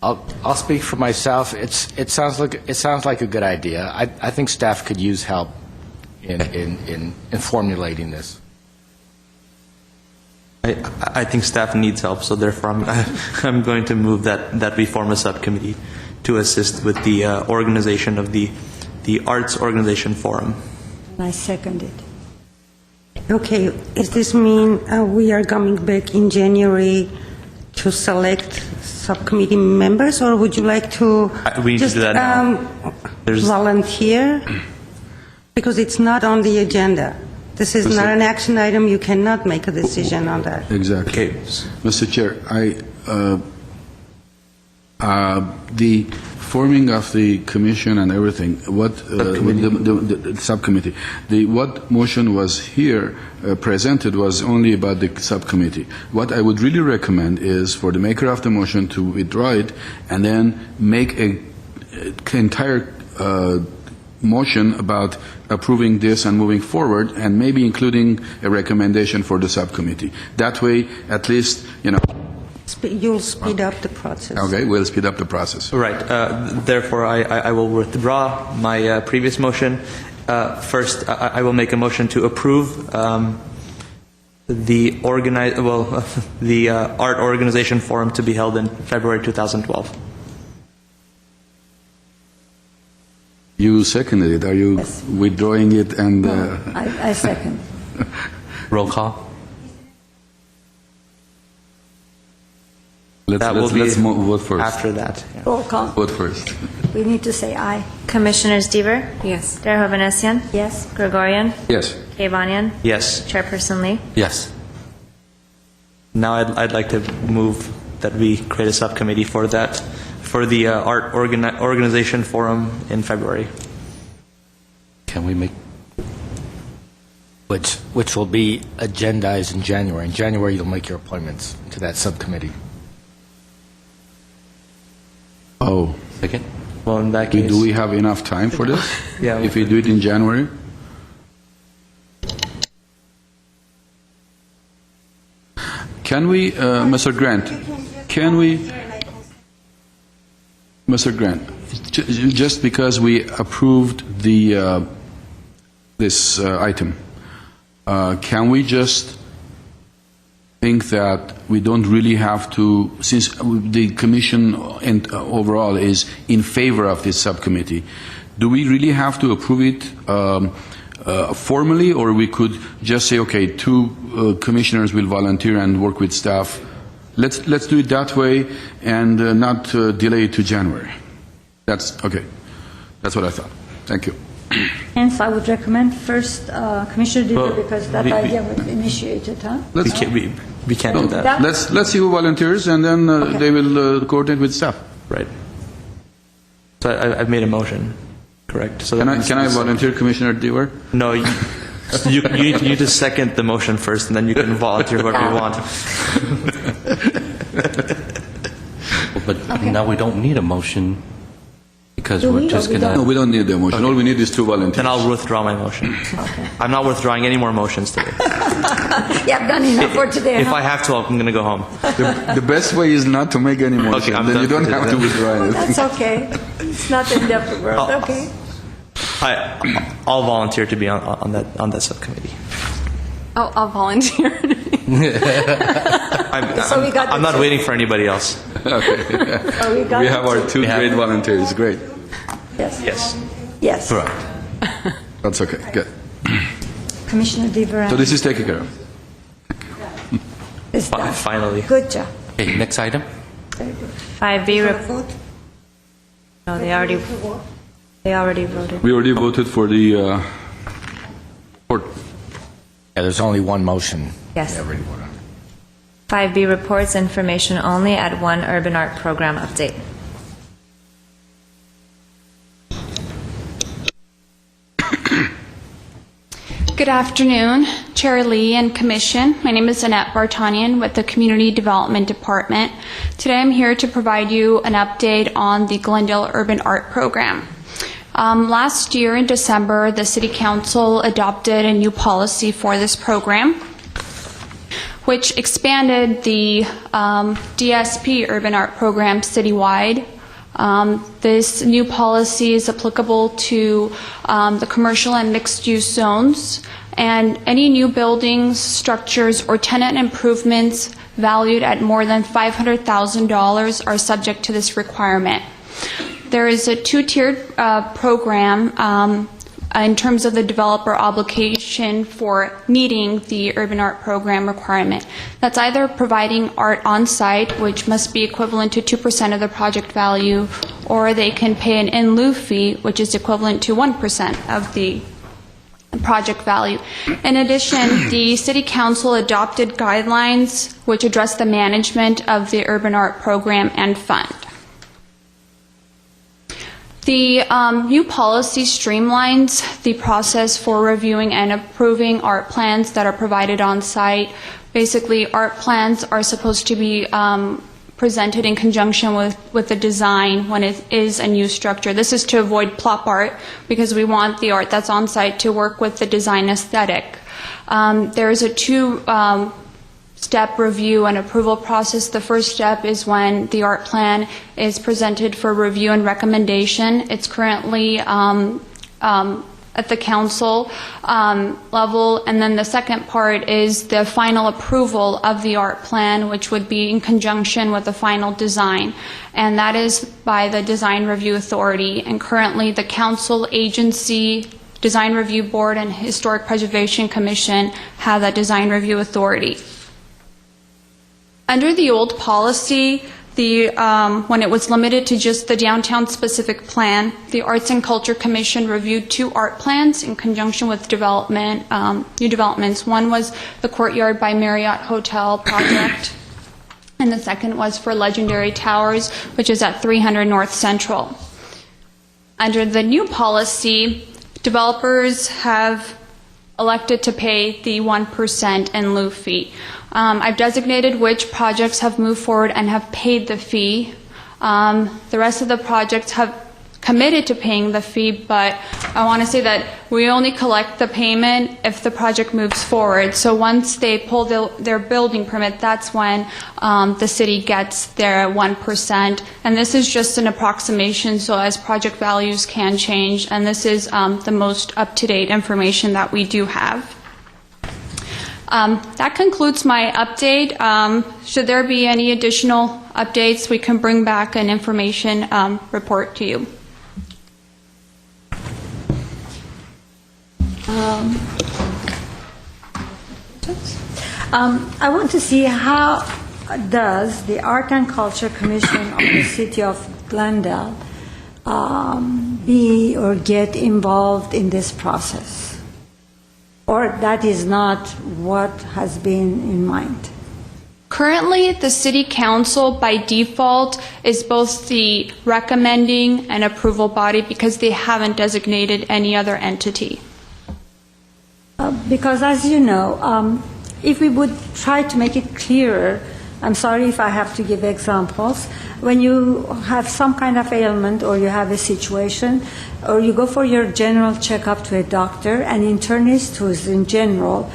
I'll speak for myself. It sounds like a good idea. I think staff could use help in formulating this. I think staff needs help, so therefore I'm going to move that we form a subcommittee to assist with the organization of the Arts Organization Forum. I second it. Okay, does this mean we are coming back in January to select subcommittee members, or would you like to we need just to do that now. volunteer? Because it's not on the agenda. This is not an action item. You cannot make a decision on that. Exactly. Okay. Mr. Chair, the forming of the commission and everything, the subcommittee, what motion was here presented was only about the subcommittee. What I would really recommend is for the maker of the motion to withdraw it and then make a entire motion about approving this and moving forward, and maybe including a recommendation for the subcommittee. That way, at least, You'll speed up the process. okay, we'll speed up the process. Right. Therefore, I will withdraw my previous motion. First, I will make a motion to approve the art organization forum to be held in February 2012. You seconded it. Are you Yes. withdrawing it? And I second. Roll call? let's vote first. After that. Yeah. Roll call. Vote first. We need to say aye. Commissioners Deaver, Yes. Dare Hovhanessian, Yes. Gregorian, Yes. Kavanian, Yes. Chairperson Lee. Yes. Now I'd like to move that we create a subcommittee for that, for the art organization forum in February. Can we make, Which will be agendized in January. In January, you'll make your appointments to that subcommittee. Oh, Second? Well, in that case... do we have enough time for this? Yeah. If we do it in January? Can we, Mr. Grant, Mr. Grant, just because we approved this item, can we just think that we don't really have to, since the commission overall is in favor of this subcommittee, do we really have to approve it formally, or we could just say, okay, 2 commissioners will volunteer and work with staff? Let's do it that way and not delay it to January. That's okay. That's what I thought. Thank you. Hence, I would recommend first Commissioner Deaver, Well, because that idea was initiated, huh? We can't do that. Let's see who volunteers, and then they will coordinate with staff. Right. So I've made a motion, correct? So Can I volunteer, Commissioner Dewar? No, you need to second the motion first, and then you can volunteer whoever you want. but now we don't need a motion because Do we're we, just or we going No, to... we don't need the motion. All we need is 2 volunteers. Then I'll withdraw my motion. I'm not withdrawing any more motions today. Yeah, I've done enough for today, If huh? I have to, I'm going to go home. The best way is not to make any motion. Okay, I'm then you done don't for have to today. withdraw anything. That's okay. It's not the end of the world, Oh. okay? I'll volunteer to be on that subcommittee. I'll volunteer. So we got I'm the not waiting for anybody else. So we got We have our 2 great volunteers. Great. Yes. Yes. Yes. Correct. That's okay. Good. Commissioner Deaver So this is taken care of. is done. Finally. Good job. Okay, next item? Very good. 5B, Vote? no, they already voted. We already voted for the report. Yeah, there's only one motion. Yes. Yeah, already voted on. 5B, reports information only at 1 urban art program update. Good afternoon, Chair Lee and Commission. My name is Annette Bartanian with the Community Development Department. Today I'm here to provide you an update on the Glendale Urban Art Program. Last year in December, the City Council adopted a new policy for this program, which expanded the DSP Urban Art Program citywide. This new policy is applicable to the commercial and mixed-use zones, and any new buildings, structures, or tenant improvements valued at more than $500,000 are subject to this requirement. There is a 2-tiered program in terms of the developer obligation for meeting the urban art program requirement. That's either providing art on site, which must be equivalent to 2% of the project value, or they can pay an in lieu fee, which is equivalent to 1% of the project value. In addition, the City Council adopted guidelines which address the management of the urban art program and fund. The new policy streamlines the process for reviewing and approving art plans that are provided on site. Basically, art plans are supposed to be presented in conjunction with the design when it is a new structure. This is to avoid plop art because we want the art that's on site to work with the design aesthetic. There is a two-step review and approval process. The first step is when the art plan is presented for review and recommendation. It's currently at the council level, and then the second part is the final approval of the art plan, which would be in conjunction with the final design, and that is by the Design Review Authority. And currently, the council, agency, Design Review Board, and Historic Preservation Commission have that Design Review Authority. Under the old policy, when it was limited to just the downtown specific plan, the Arts and Culture Commission reviewed 2 art plans in conjunction with new developments. One was the Courtyard by Marriott Hotel project, and the second was for Legendary Towers, which is at 300 North Central. Under the new policy, developers have elected to pay the 1% in lieu fee. I've designated which projects have moved forward and have paid the fee. The rest of the projects have committed to paying the fee, but I want to say that we only collect the payment if the project moves forward. So once they pull their building permit, that's when the city gets their 1%. And this is just an approximation, so as project values can change, and this is the most up-to-date information that we do have. That concludes my update. Should there be any additional updates, we can bring back an information report to you. I want to see how does the Art and Culture Commission of the City of Glendale be or get involved in this process, or that is not what has been in mind? Currently, the City Council, by default, is both the recommending and approval body because they haven't designated any other entity. Because, as you know, if we would try to make it clearer, I'm sorry if I have to give examples, when you have some kind of ailment or you have a situation, or you go for your general checkup to a doctor, an internist who is in general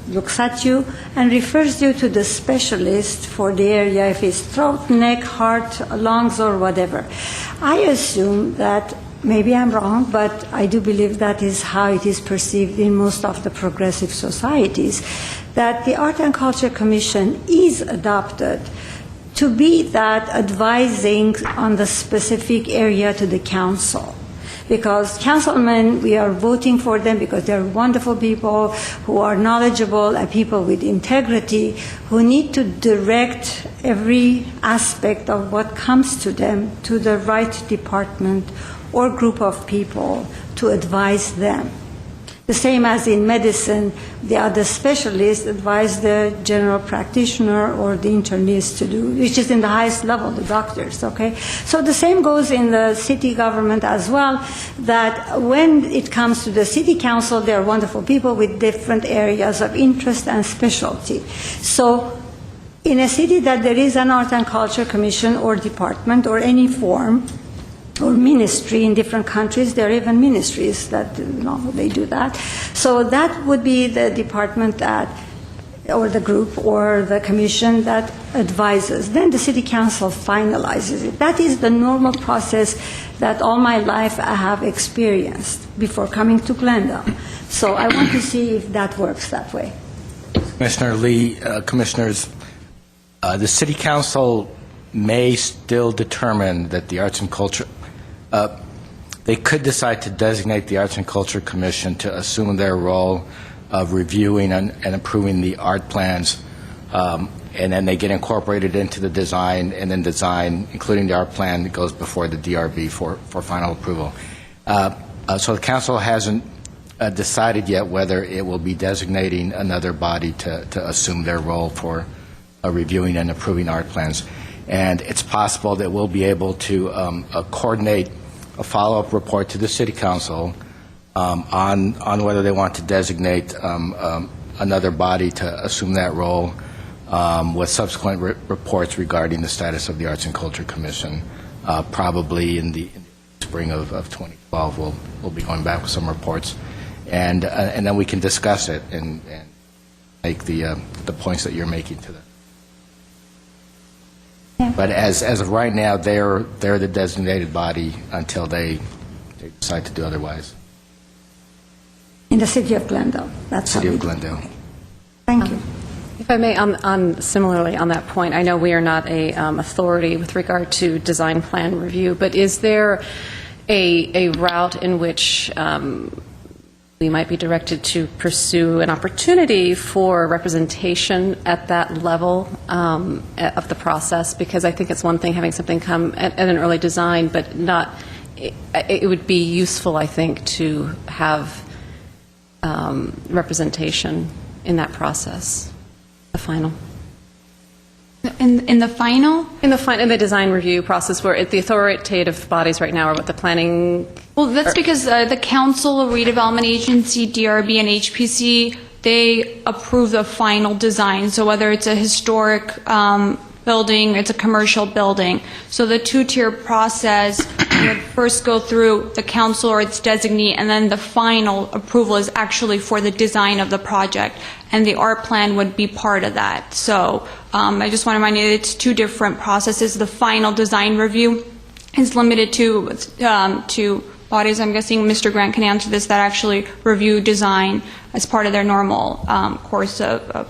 looks at you and refers you to the specialist for the area, if it's throat, neck, heart, lungs, or whatever. I assume that, maybe I'm wrong, but I do believe that is how it is perceived in most of the progressive societies, that the Art and Culture Commission is adopted to be that advising on the specific area to the council. Because councilmen, we are voting for them because they're wonderful people who are knowledgeable and people with integrity who need to direct every aspect of what comes to them to the right department or group of people to advise them. The same as in medicine, the other specialists advise the general practitioner or the internist to do, which is in the highest level, the doctors, okay? So the same goes in the city government as well, that when it comes to the city council, they are wonderful people with different areas of interest and specialty. So in a city that there is an Art and Culture Commission or department or any form, or ministry in different countries, there are even ministries that they do that. So that would be the department that, or the group or the commission that advises. Then the city council finalizes it. That is the normal process that all my life I have experienced before coming to Glendale. So I want to see if that works that way. Commissioner Lee, Commissioners, the City Council may still determine that the Arts and Culture, they could decide to designate the Arts and Culture Commission to assume their role of reviewing and approving the art plans, and then they get incorporated into the design, and then design, including the art plan, goes before the DRB for final approval. So the Council hasn't decided yet whether it will be designating another body to assume their role for reviewing and approving art plans. And it's possible that we'll be able to coordinate a follow-up report to the City Council on whether they want to designate another body to assume that role with subsequent reports regarding the status of the Arts and Culture Commission. Probably in the spring of 2012, we'll be going back with some reports, and then we can discuss it and make the points that you're making to them. Yeah. But as of right now, they're the designated body until they decide to do otherwise. In the city of Glendale. That's City how of we do it. Glendale. Okay. Thank you. If I may, similarly on that point, I know we are not a authority with regard to design plan review, but is there a route in which we might be directed to pursue an opportunity for representation at that level of the process? Because I think it's one thing having something come at an early design, but not. It would be useful, I think, to have representation in that process. The final. In the final? In the design review process, where the authoritative bodies right now are what the planning. Well, that's because the Council, Redevelopment Agency, DRB, and HPC, they approve the final design. So whether it's a historic building, it's a commercial building. So the two-tier process would first go through the council or its designee, and then the final approval is actually for the design of the project. And the art plan would be part of that. So I just want to remind you, it's two different processes. The final design review is limited to bodies, I'm guessing Mr. Grant can answer this, that actually review design as part of their normal course of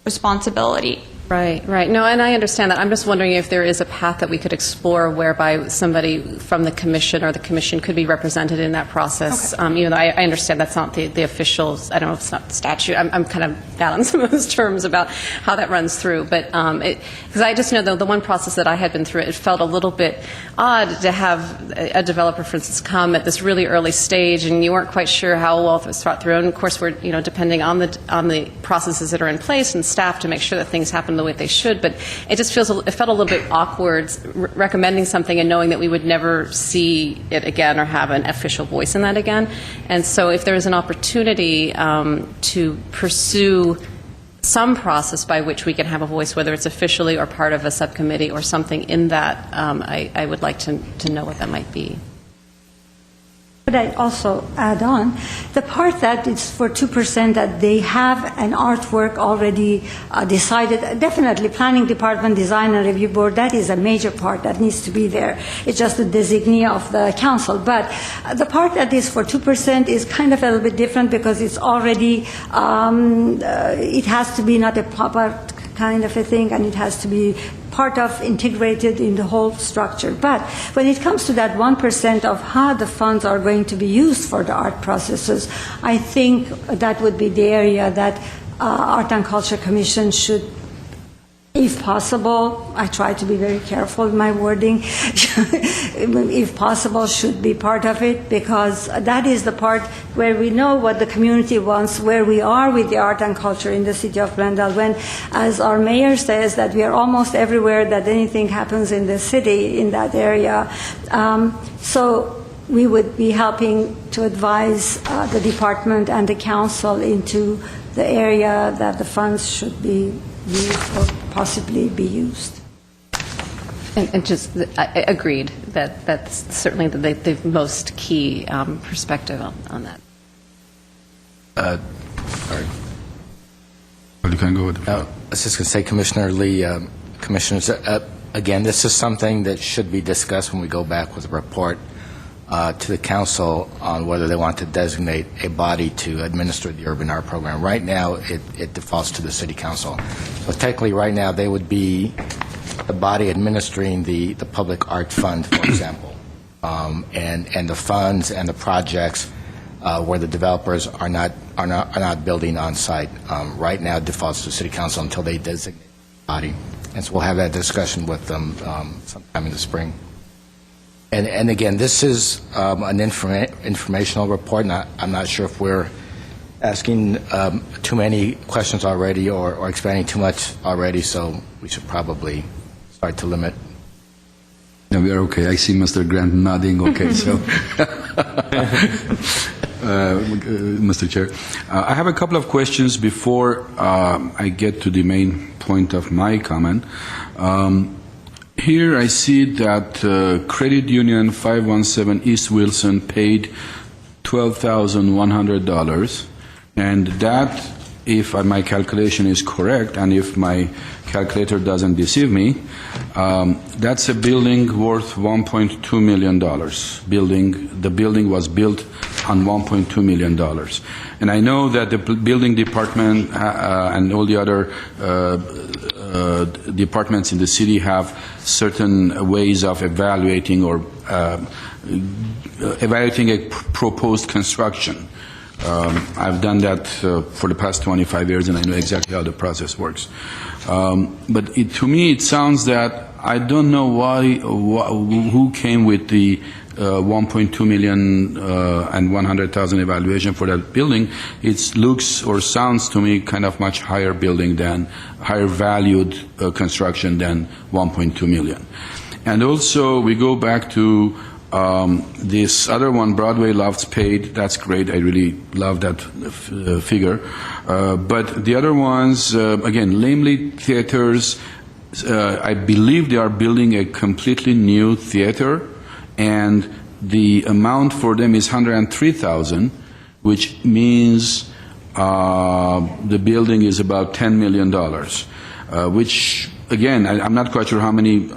responsibility. Right. No, and I understand that. I'm just wondering if there is a path that we could explore whereby somebody from the commission or the commission could be represented in that process. Okay. Even though I understand that's not the official, I don't know if it's not statute. I'm kind of bad on some of those terms about how that runs through. But because I just know the one process that I had been through, it felt a little bit odd to have a developer, for instance, come at this really early stage, and you weren't quite sure how well it was thought through. And of course, we're depending on the processes that are in place and staff to make sure that things happen the way they should, but it just felt a little bit awkward recommending something and knowing that we would never see it again or have an official voice in that again. And so if there is an opportunity to pursue some process by which we can have a voice, whether it's officially or part of a subcommittee or something in that, I would like to know what that might be. Could I also add on, the part that is for 2% that they have an artwork already decided, definitely planning department, design and review board, that is a major part that needs to be there. It's just the designee of the council. But the part that is for 2% is kind of a little bit different because it's already, it has to be not a pop-up kind of a thing, and it has to be part of integrated in the whole structure. But when it comes to that 1% of how the funds are going to be used for the art processes, I think that would be the area that Art and Culture Commission should, if possible, I try to be very careful in my wording, if possible, should be part of it, because that is the part where we know what the community wants, where we are with the art and culture in the city of Glendale, when, as our mayor says, that we are almost everywhere that anything happens in the city in that area. So we would be helping to advise the department and the council into the area that the funds should be used or possibly be used. And just, I agreed that that's certainly the most key perspective on that. Sorry. Well, you can go with I was just going to say, Commissioner Lee, Commissioners, again, this is something that should be discussed when we go back with a report to the council on whether they want to designate a body to administer the urban art program. Right now, it defaults to the city council. So technically, right now, they would be the body administering the public art fund, for example, and the funds and the projects where the developers are not building on site. Right now, it defaults to the city council until they designate the body, and so we'll have that discussion with them sometime in the spring. And again, this is an informational report, and I'm not sure if we're asking too many questions already or expanding too much already, so we should probably start to limit. No, we are okay. I see Mr. Grant nodding okay, so. Mr. Chair. I have a couple of questions before I get to the main point of my comment. Here I see that Credit Union 517 East Wilson paid $12,100, and that, if my calculation is correct, and if my calculator doesn't deceive me, that's a building worth $1.2 million. The building was built on $1.2 million. And I know that the building department and all the other departments in the city have certain ways of evaluating or evaluating a proposed construction. I've done that for the past 25 years, and I know exactly how the process works. But to me, it sounds that I don't know who came with the 1.2 million and 100,000 evaluation for that building. It looks or sounds to me kind of much higher building than, higher valued construction than 1.2 million. And also, we go back to this other one, Broadway Lofts paid. That's great. I really love that figure. But the other ones, again, Lamely Theaters, I believe they are building a completely new theater, and the amount for them is $103,000, which means the building is about $10 million, which, again, I'm not quite sure how many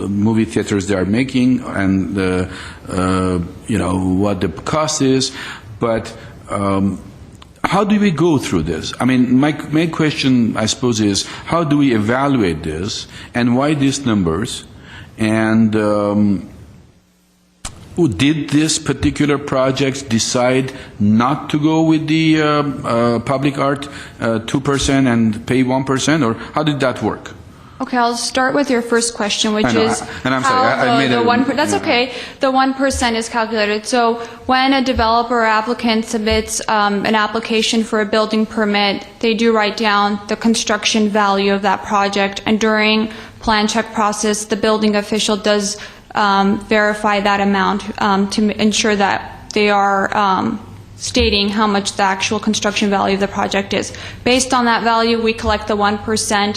movie theaters they are making and what the cost is, but how do we go through this? I mean, my main question, I suppose, is how do we evaluate this, and why these numbers, and did this particular project decide not to go with the public art 2% and pay 1%, or how did that work? Okay, I'll start with your first question, which is and I'm sorry, I made that's okay. The 1% is calculated. So when a developer or applicant submits an application for a building permit, they do write down the construction value of that project, and during plan check process, the building official does verify that amount to ensure that they are stating how much the actual construction value of the project is. Based on that value, we collect the 1%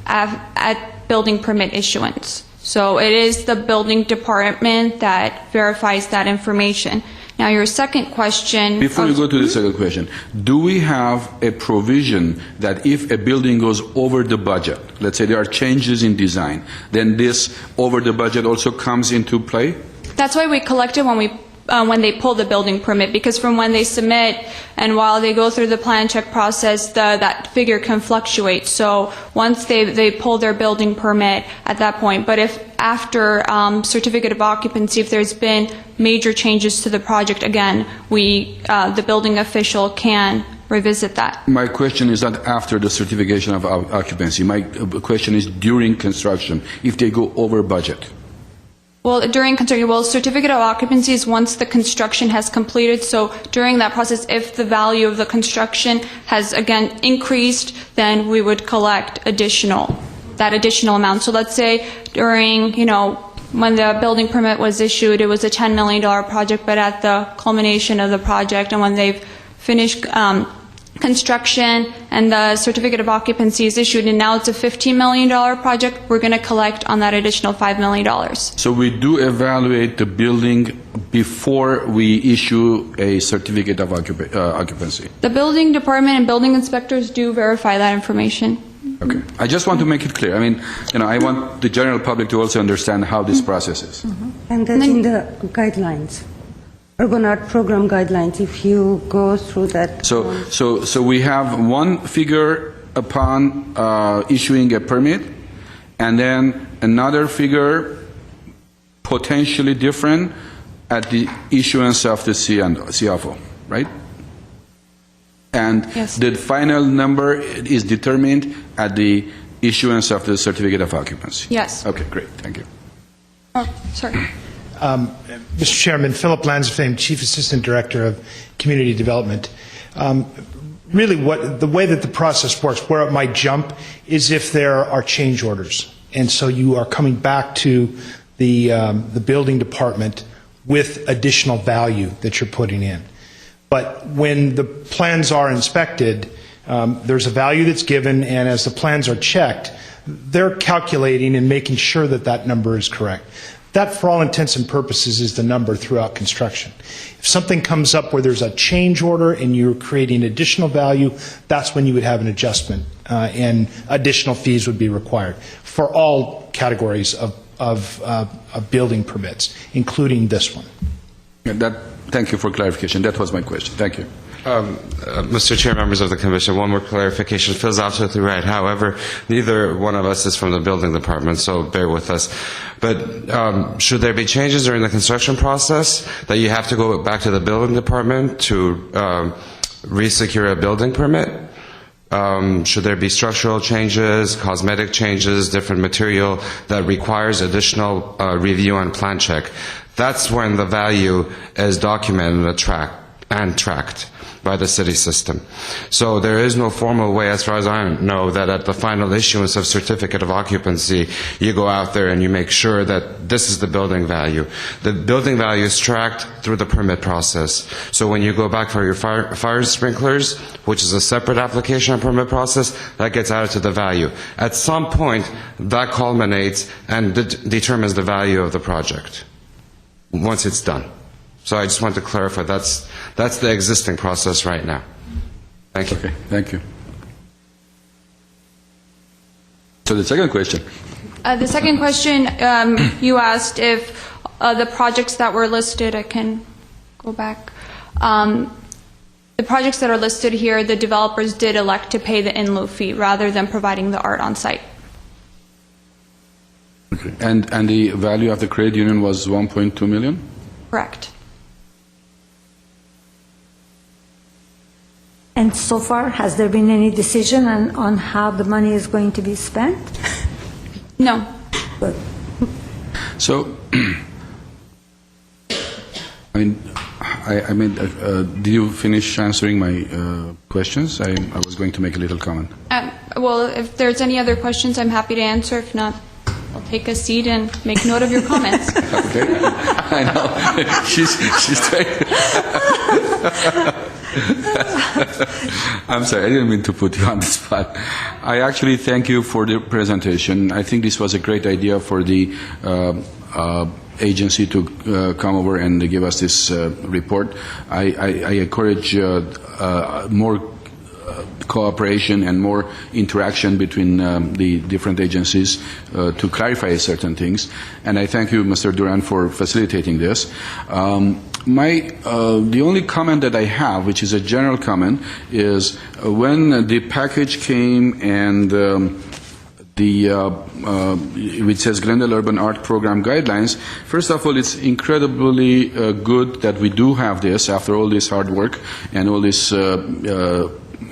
at building permit issuance. So it is the building department that verifies that information. Now, your second question... Before you go to the second question, do we have a provision that if a building goes over the budget, let's say there are changes in design, then this over the budget also comes into play? That's why we collect it when they pull the building permit, because from when they submit and while they go through the plan check process, that figure can fluctuate. So once they pull their building permit at that point, but if after certificate of occupancy, if there's been major changes to the project, again, the building official can revisit that. My question is not after the certification of occupancy. My question is during construction, if they go over budget. Well, during construction, certificate of occupancy is once the construction has completed. So during that process, if the value of the construction has, again, increased, then we would collect that additional amount. So let's say during, when the building permit was issued, it was a $10 million project, but at the culmination of the project and when they've finished construction and the certificate of occupancy is issued and now it's a $15 million project, we're going to collect on that additional $5 million. So we do evaluate the building before we issue a certificate of occupancy? The building department and building inspectors do verify that information. Okay. I just want to make it clear. I mean, I want the general public to also understand how this process is. And that's in the guidelines. Urban Art Program guidelines, if you go through that. So we have one figure upon issuing a permit, and then another figure potentially different at the issuance of the CFO, right? And yes. The final number is determined at the issuance of the certificate of occupancy. Yes. Okay, great. Thank you. Oh, sorry. Mr. Chairman, Philip Lansfame, Chief Assistant Director of Community Development. Really, the way that the process works, where it might jump, is if there are change orders. And so you are coming back to the building department with additional value that you're putting in. But when the plans are inspected, there's a value that's given, and as the plans are checked, they're calculating and making sure that that number is correct. That, for all intents and purposes, is the number throughout construction. If something comes up where there's a change order and you're creating additional value, that's when you would have an adjustment, and additional fees would be required for all categories of building permits, including this one. Thank you for clarification. That was my question. Thank you. Mr. Chair, members of the Commission, one more clarification. Phil's absolutely right. However, neither one of us is from the building department, so bear with us. But should there be changes during the construction process that you have to go back to the building department to re-secure a building permit? Should there be structural changes, cosmetic changes, different material that requires additional review and plan check? That's when the value is documented and tracked by the city system. So there is no formal way, as far as I know, that at the final issuance of certificate of occupancy, you go out there and you make sure that this is the building value. The building value is tracked through the permit process. So when you go back for your fire sprinklers, which is a separate application and permit process, that gets added to the value. At some point, that culminates and determines the value of the project once it's done. So I just want to clarify, that's the existing process right now. Thank you. Okay, thank you. So the second question. The second question, you asked if the projects that were listed, I can go back. The projects that are listed here, the developers did elect to pay the in lieu fee rather than providing the art on site. Okay. And the value of the credit union was 1.2 million? Correct. And so far, has there been any decision on how the money is going to be spent? No. Good. So, did you finish answering my questions? I was going to make a little comment. Well, if there's any other questions, I'm happy to answer. If not, I'll take a seat and make note of your comments. Okay, I know. She's I'm sorry, I didn't mean to put you on the spot. I actually thank you for the presentation. I think this was a great idea for the agency to come over and give us this report. I encourage more cooperation and more interaction between the different agencies to clarify certain things. And I thank you, Mr. Duran, for facilitating this. The only comment that I have, which is a general comment, is when the package came and which says Glendale Urban Art Program Guidelines, first of all, it's incredibly good that we do have this after all this hard work and all this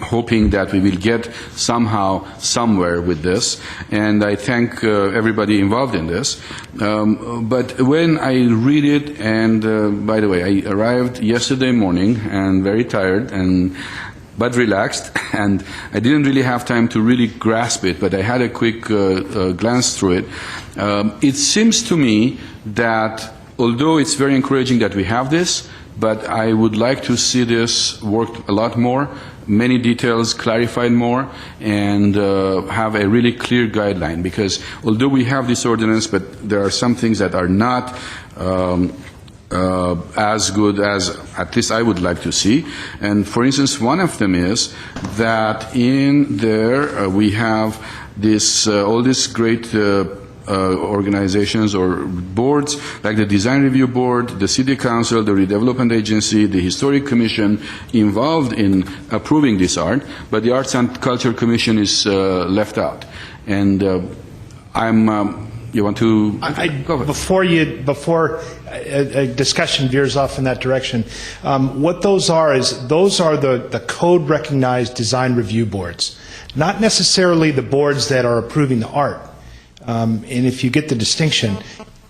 hoping that we will get somehow somewhere with this, and I thank everybody involved in this. But when I read it, and by the way, I arrived yesterday morning and very tired but relaxed, and I didn't really have time to really grasp it, but I had a quick glance through it. It seems to me that although it's very encouraging that we have this, but I would like to see this worked a lot more, many details clarified more, and have a really clear guideline, because although we have this ordinance, but there are some things that are not as good as at least I would like to see. And for instance, one of them is that in there we have this all these great organizations or boards like the Design Review Board, the City Council, the Redevelopment Agency, the Historic Commission involved in approving this art, but the Arts and Culture Commission is left out. And you want to go ahead. Before a discussion veers off in that direction, what those are is those are the code-recognized design review boards, not necessarily the boards that are approving the art. And if you get the distinction,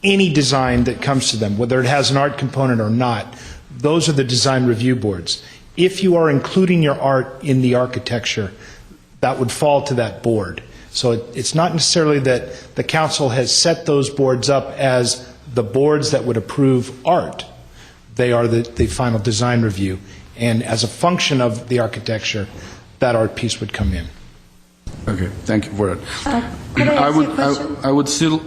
any design that comes to them, whether it has an art component or not, those are the design review boards. If you are including your art in the architecture, that would fall to that board. So it's not necessarily that the council has set those boards up as the boards that would approve art. They are the final design review. And as a function of the architecture, that art piece would come in. Okay, thank you for that. Could I ask you a question? I would still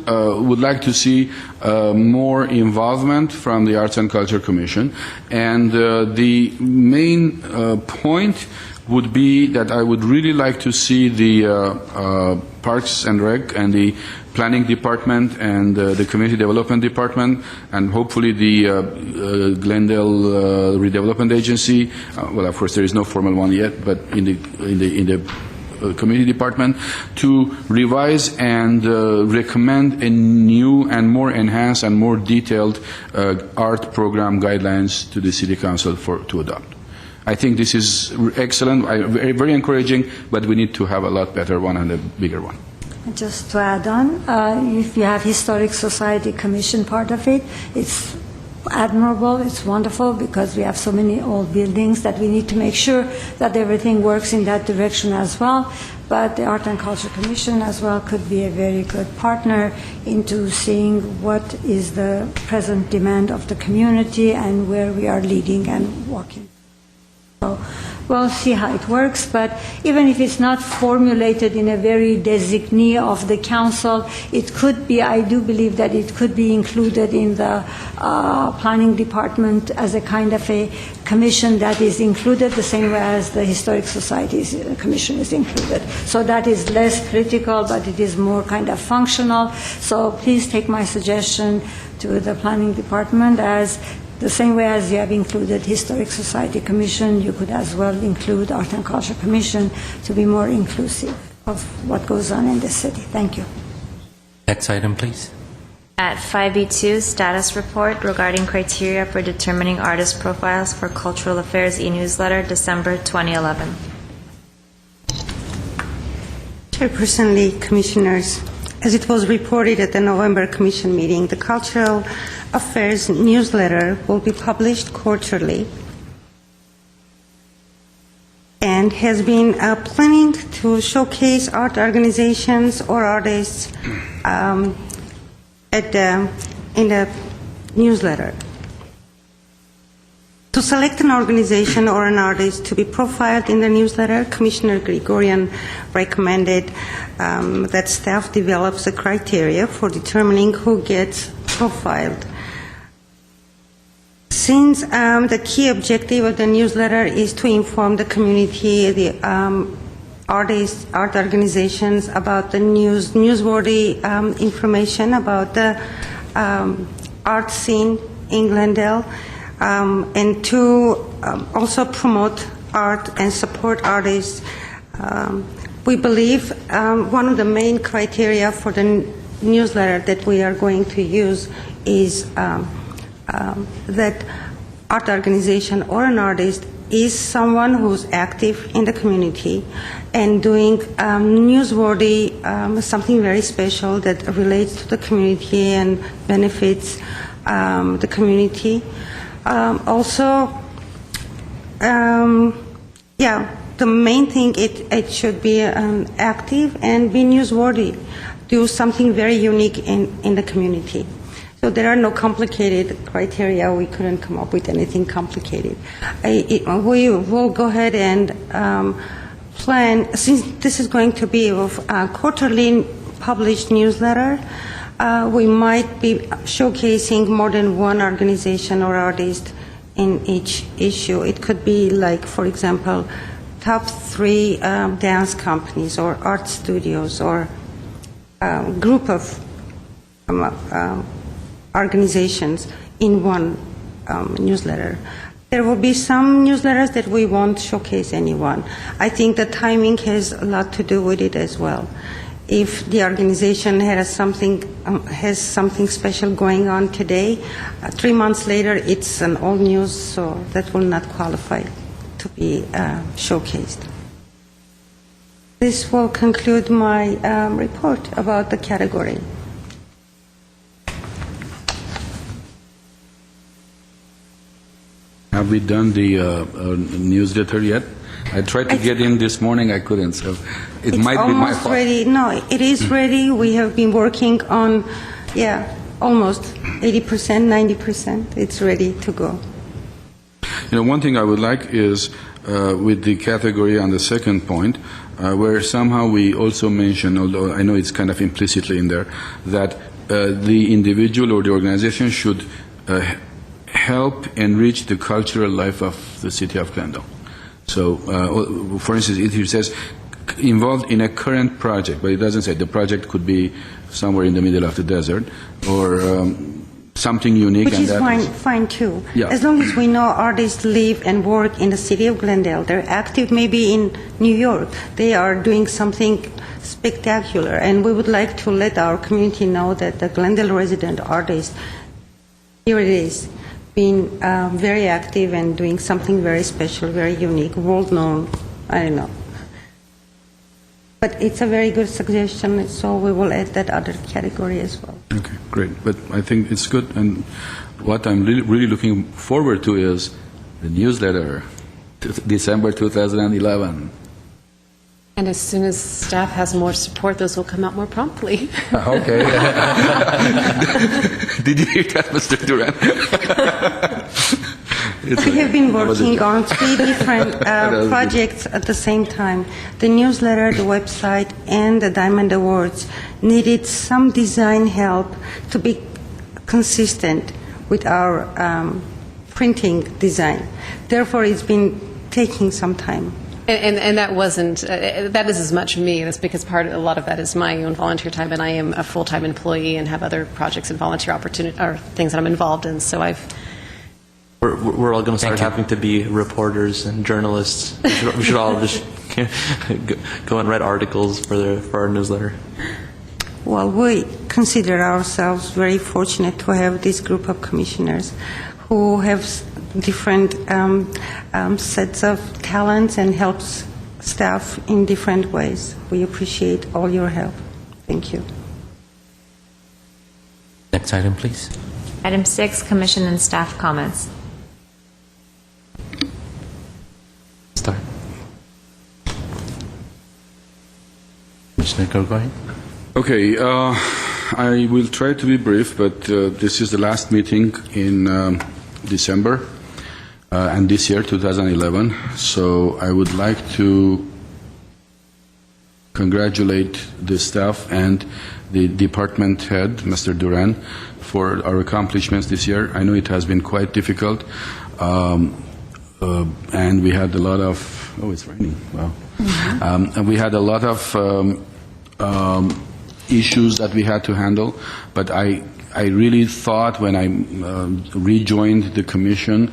would like to see more involvement from the Arts and Culture Commission, and the main point would be that I would really like to see the Parks and Rec and the Planning Department and the Community Development Department, and hopefully the Glendale Redevelopment Agency. Well, of course, there is no formal one yet, but in the Community Department, to revise and recommend a new and more enhanced and more detailed art program guidelines to the City Council to adopt. I think this is excellent, very, very encouraging, but we need to have a lot better one and a bigger one. Just to add on, if you have Historic Society Commission part of it, it's admirable, it's wonderful, because we have so many old buildings that we need to make sure that everything works in that direction as well. But the Art and Culture Commission as well could be a very good partner into seeing what is the present demand of the community and where we are leading and walking. So we'll see how it works, but even if it's not formulated in a very designee of the council, it could be, I do believe that it could be included in the planning department as a kind of a commission that is included the same way as the Historic Society's commission is included. So that is less critical, but it is more kind of functional. So please take my suggestion to the planning department as the same way as you have included Historic Society Commission, you could as well include Art and Culture Commission to be more inclusive of what goes on in the city. Thank you. Next item, please. At 5B2, status report regarding criteria for determining artist profiles for Cultural Affairs e-newsletter, December 2011. Chairperson Lee, Commissioners, as it was reported at the November Commission meeting, the Cultural Affairs newsletter will be published quarterly and has been planning to showcase art organizations or artists in the newsletter. To select an organization or an artist to be profiled in the newsletter, Commissioner Gregorian recommended that staff develops a criteria for determining who gets profiled. Since the key objective of the newsletter is to inform the community, the artists, art organizations about the newsworthy information about the art scene in Glendale, and to also promote art and support artists. We believe one of the main criteria for the newsletter that we are going to use is that art organization or an artist is someone who's active in the community and doing newsworthy, something very special that relates to the community and benefits the community. The main thing, it should be active and be newsworthy, do something very unique in the community. So there are no complicated criteria. We couldn't come up with anything complicated. We will go ahead and plan, since this is going to be a quarterly published newsletter, we might be showcasing more than one organization or artist in each issue. It could be like, for example, top 3 dance companies or art studios or group of organizations in one newsletter. There will be some newsletters that we won't showcase anyone. I think the timing has a lot to do with it as well. If the organization has something special going on today, 3 months later it's an old news, so that will not qualify to be showcased. This will conclude my report about the category. Have we done the newsletter yet? I tried to get in this morning, I couldn't, so it might be my fault. Ready. No, it is ready. We have been working on, almost 80%, 90%. It's ready to go. one thing I would like is with the category on the second point, where somehow we also mention, although I know it's kind of implicitly in there, that the individual or the organization should help enrich the cultural life of the city of Glendale. So, for instance, it says involved in a current project, but it doesn't say. The project could be somewhere in the middle of the desert or something unique. Which and is that fine too. Yeah. As long as we know artists live and work in the city of Glendale, they're active maybe in New York, they are doing something spectacular, and we would like to let our community know that the Glendale resident artist, here it is, being very active and doing something very special, very unique, world known, I don't know. But it's a very good suggestion, so we will add that other category as well. Okay, great. But I think it's good, and what I'm really looking forward to is the newsletter, December 2011. And as soon as staff has more support, those will come out more promptly. Okay. Did you hear that, Mr. Duran? We have been working on 3 different projects at the same time. The newsletter, the website, and the Diamond Awards needed some design help to be consistent with our printing design. Therefore, it's been taking some time. And that wasn't, that is as much me. That's because a lot of that is my own volunteer time, and I am a full-time employee and have other projects and volunteer opportunity or things that I'm involved in. So We're all going to start having to be reporters and journalists. We should all just go and write articles for our newsletter. Well, we consider ourselves very fortunate to have this group of commissioners who have different sets of talents and helps staff in different ways. We appreciate all your help. Thank you. Next item, please. Item 6, commission and staff comments. Start. Commissioner Gorgoy. Okay, I will try to be brief, but this is the last meeting in December, and this year, 2011. So I would like to congratulate the staff and the department head, Mr. Duran, for our accomplishments this year. I know it has been quite difficult, and we had a lot of, oh, it's raining, wow. And we had a lot of issues that we had to handle, but I really thought when I rejoined the commission,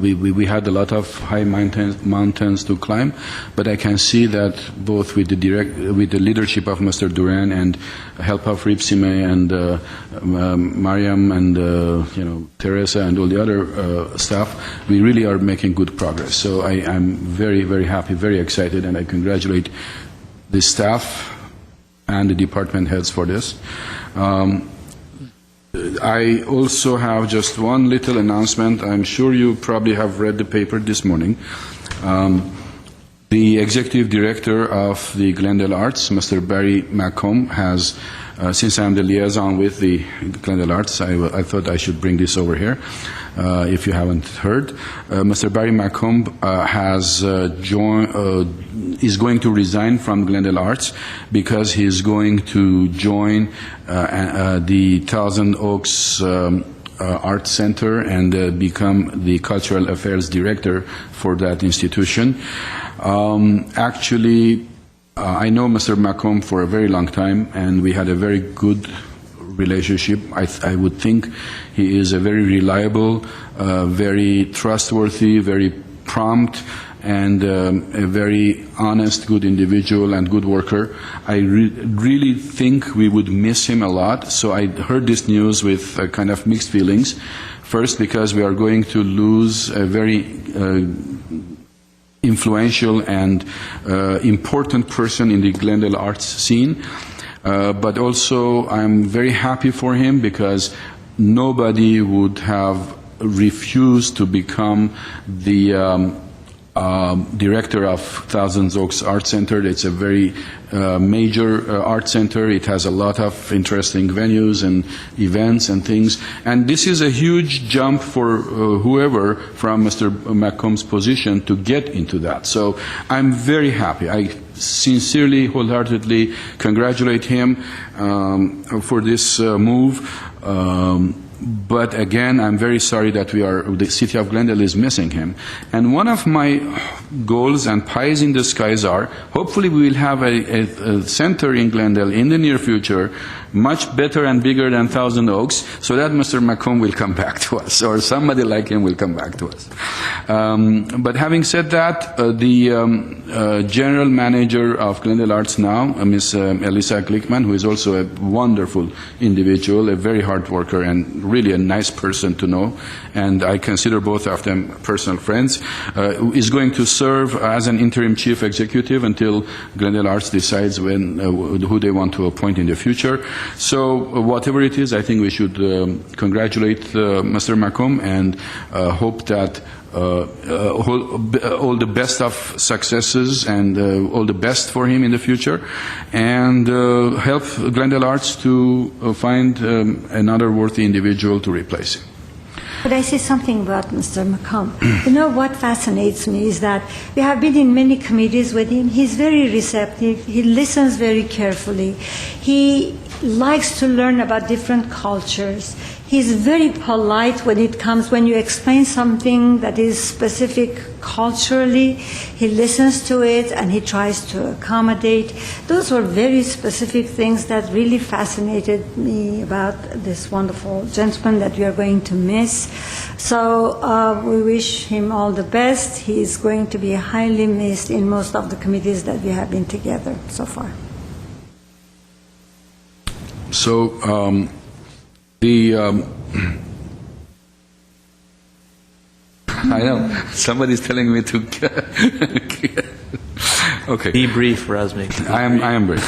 we had a lot of high mountains to climb, but I can see that both with the leadership of Mr. Duran and help of Ripsime and Mariam and Teresa and all the other staff, we really are making good progress. So I'm very, very happy, very excited, and I congratulate the staff and the department heads for this. I also have just one little announcement. I'm sure you probably have read the paper this morning. The executive director of the Glendale Arts, Mr. Barry McComb, has, since I'm the liaison with the Glendale Arts, I thought I should bring this over here. If you haven't heard, Mr. Barry McComb is going to resign from Glendale Arts because he is going to join the Thousand Oaks Art Center and become the Cultural Affairs Director for that institution. Actually, I know Mr. McComb for a very long time, and we had a very good relationship. I would think he is a very reliable, very trustworthy, very prompt, and a very honest, good individual and good worker. I really think we would miss him a lot. So I heard this news with kind of mixed feelings. First, because we are going to lose a very influential and important person in the Glendale arts scene. But also, I'm very happy for him because nobody would have refused to become the director of Thousand Oaks Art Center. It's a very major art center. It has a lot of interesting venues and events and things. And this is a huge jump for whoever from Mr. McComb's position to get into that. So I'm very happy. I sincerely, wholeheartedly congratulate him for this move. But again, I'm very sorry that the city of Glendale is missing him. And one of my goals and pies in the skies are, hopefully we will have a center in Glendale in the near future, much better and bigger than Thousand Oaks, so that Mr. McComb will come back to us, or somebody like him will come back to us. But having said that, the general manager of Glendale Arts now, Ms. Elisa Glickman, who is also a wonderful individual, a very hard worker, and really a nice person to know, and I consider both of them personal friends, is going to serve as an interim chief executive until Glendale Arts decides who they want to appoint in the future. So whatever it is, I think we should congratulate Mr. McComb and hope that all the best of successes and all the best for him in the future, and help Glendale Arts to find another worthy individual to replace him. But I say something about Mr. McComb. You know, what fascinates me is that we have been in many committees with him. He's very receptive. He listens very carefully. He likes to learn about different cultures. He's very polite when you explain something that is specific culturally. He listens to it and he tries to accommodate. Those were very specific things that really fascinated me about this wonderful gentleman that we are going to miss. So we wish him all the best. He is going to be highly missed in most of the committees that we have been together so far. So I know somebody's telling me to. Okay. Be brief, Razmik. I am brief.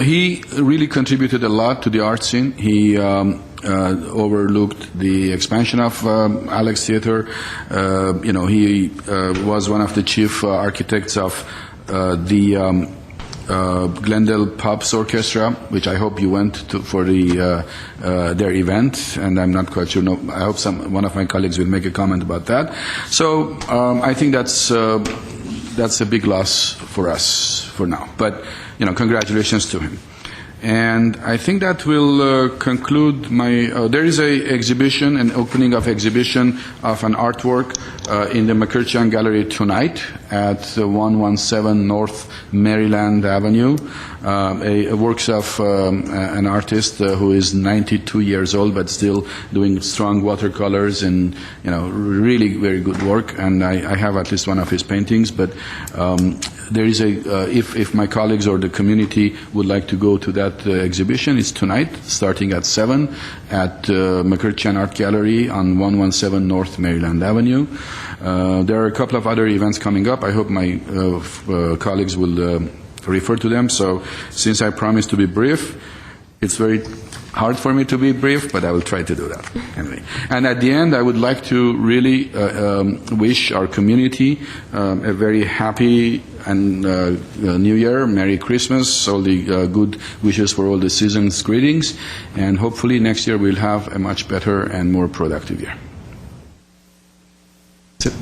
He really contributed a lot to the art scene. He overlooked the expansion of Alex Theater. He was one of the chief architects of the Glendale Pops Orchestra, which I hope you went to for their event, and I'm not quite sure. No, I hope one of my colleagues will make a comment about that. So I think that's a big loss for us for now. But congratulations to him. And I think that will conclude my. There is an opening of exhibition of an artwork in the McCurchan Gallery tonight at 117 North Maryland Avenue. Works of an artist who is 92 years old but still doing strong watercolors and really very good work. And I have at least one of his paintings. But there is if my colleagues or the community would like to go to that exhibition, it's tonight, starting at 7 at McCurchan Art Gallery on 117 North Maryland Avenue. There are a couple of other events coming up. I hope my colleagues will refer to them. So since I promised to be brief, it's very hard for me to be brief, but I will try to do that. Anyway. And at the end, I would like to really wish our community a very happy and New Year, Merry Christmas, all the good wishes for all the season's greetings, and hopefully next year we'll have a much better and more productive year. That's it.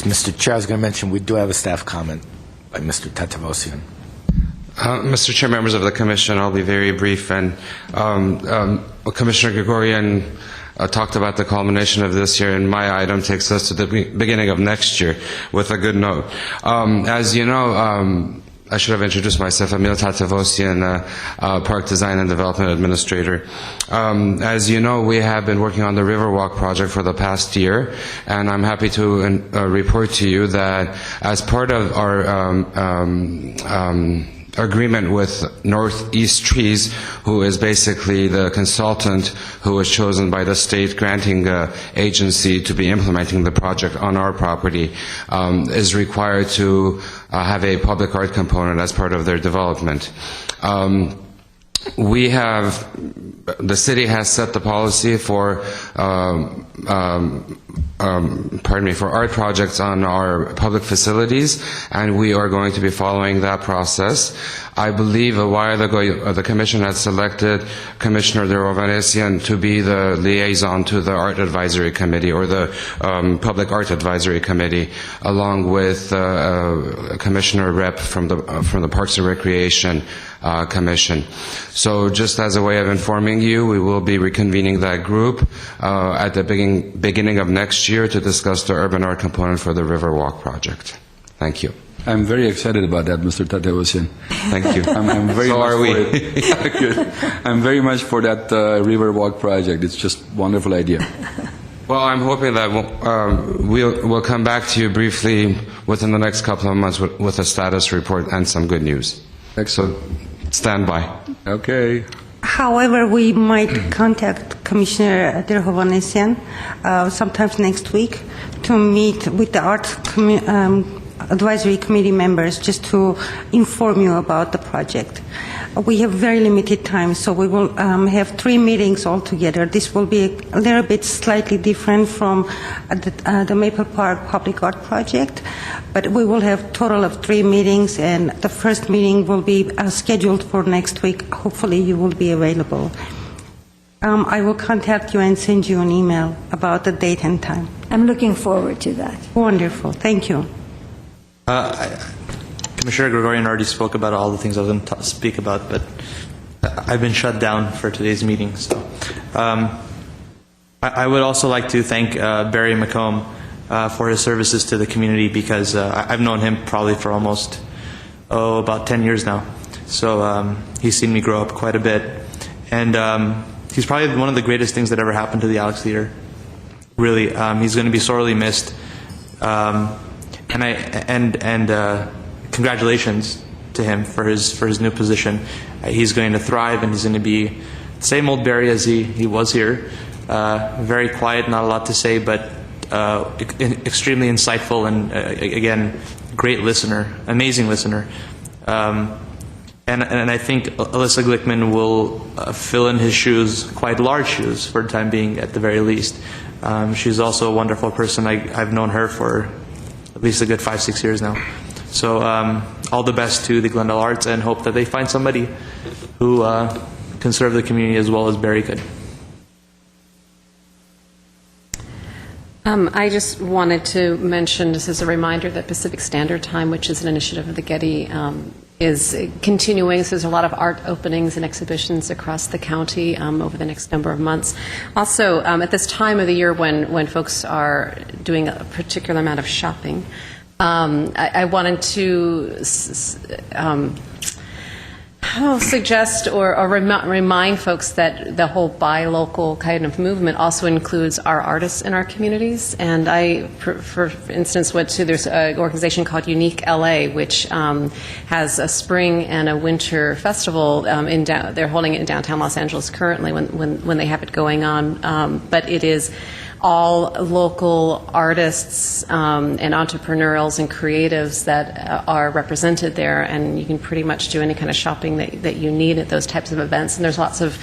Mr. Chair, I was going to mention we do have a staff comment by Mr. Tatavosian. Mr. Chair, members of the Commission, I'll be very brief. And Commissioner Gregorian talked about the culmination of this year, and my item takes us to the beginning of next year with a good note. As you know, I should have introduced myself. Emil Tatavosian, Park Design and Development Administrator. As you know, we have been working on the Riverwalk project for the past year, and I'm happy to report to you that as part of our agreement with Northeast Trees, who is basically the consultant who was chosen by the state granting agency to be implementing the project on our property, is required to have a public art component as part of their development. the city has set the policy for, for art projects on our public facilities, and we are going to be following that process. I believe a while ago the Commission had selected Commissioner de Rovanesian to be the liaison to the Art Advisory Committee, or the Public Art Advisory Committee, along with a Commissioner Rep from the Parks and Recreation Commission. So just as a way of informing you, we will be reconvening that group at the beginning of next year to discuss the urban art component for the Riverwalk project. Thank you. I'm very excited about that, Mr. Tatevosian. Thank you. I'm very So much are we. for it. Yeah, good. I'm very much for that Riverwalk project. It's just a wonderful idea. Well, I'm hoping that we'll come back to you briefly within the next couple of months with a status report and some good news. Excellent. So stand by. Okay. However, we might contact Commissioner de Rovanesian sometimes next week to meet with the Advisory Committee members just to inform you about the project. We have very limited time, so we will have 3 meetings altogether. This will be a little bit slightly different from the Maple Park Public Art Project, but we will have a total of 3 meetings, and the first meeting will be scheduled for next week. Hopefully you will be available. I will contact you and send you an email about the date and time. I'm looking forward to that. Wonderful. Thank you. Commissioner Gregorian already spoke about all the things I was going to speak about, but I've been shut down for today's meeting. So, I would also like to thank Barry McComb for his services to the community, because I've known him probably for almost about 10 years now. So he's seen me grow up quite a bit, and he's probably one of the greatest things that ever happened to the Alex Theater. Really, he's going to be sorely missed. And congratulations to him for his new position. He's going to thrive, and he's going to be the same old Barry as he was here. Very quiet, not a lot to say, but extremely insightful, and again, great listener, amazing listener. And I think Alyssa Glickman will fill in his shoes, quite large shoes, for the time being, at the very least. She's also a wonderful person. I've known her for at least a good 5-6 years now. So all the best to the Glendale Arts, and hope that they find somebody who can serve the community as well as Barry could. I just wanted to mention, just as a reminder, that Pacific Standard Time, which is an initiative of the Getty, is continuing. So there's a lot of art openings and exhibitions across the county over the next number of months. Also, at this time of the year when folks are doing a particular amount of shopping, I wanted to suggest or remind folks that the whole buy local kind of movement also includes our artists in our communities. And I, for instance, went to, there's an organization called Unique LA, which has a spring and a winter festival. They're holding it in downtown Los Angeles currently when they have it going on. But it is all local artists and entrepreneurials and creatives that are represented there, and you can pretty much do any kind of shopping that you need at those types of events. And there's lots of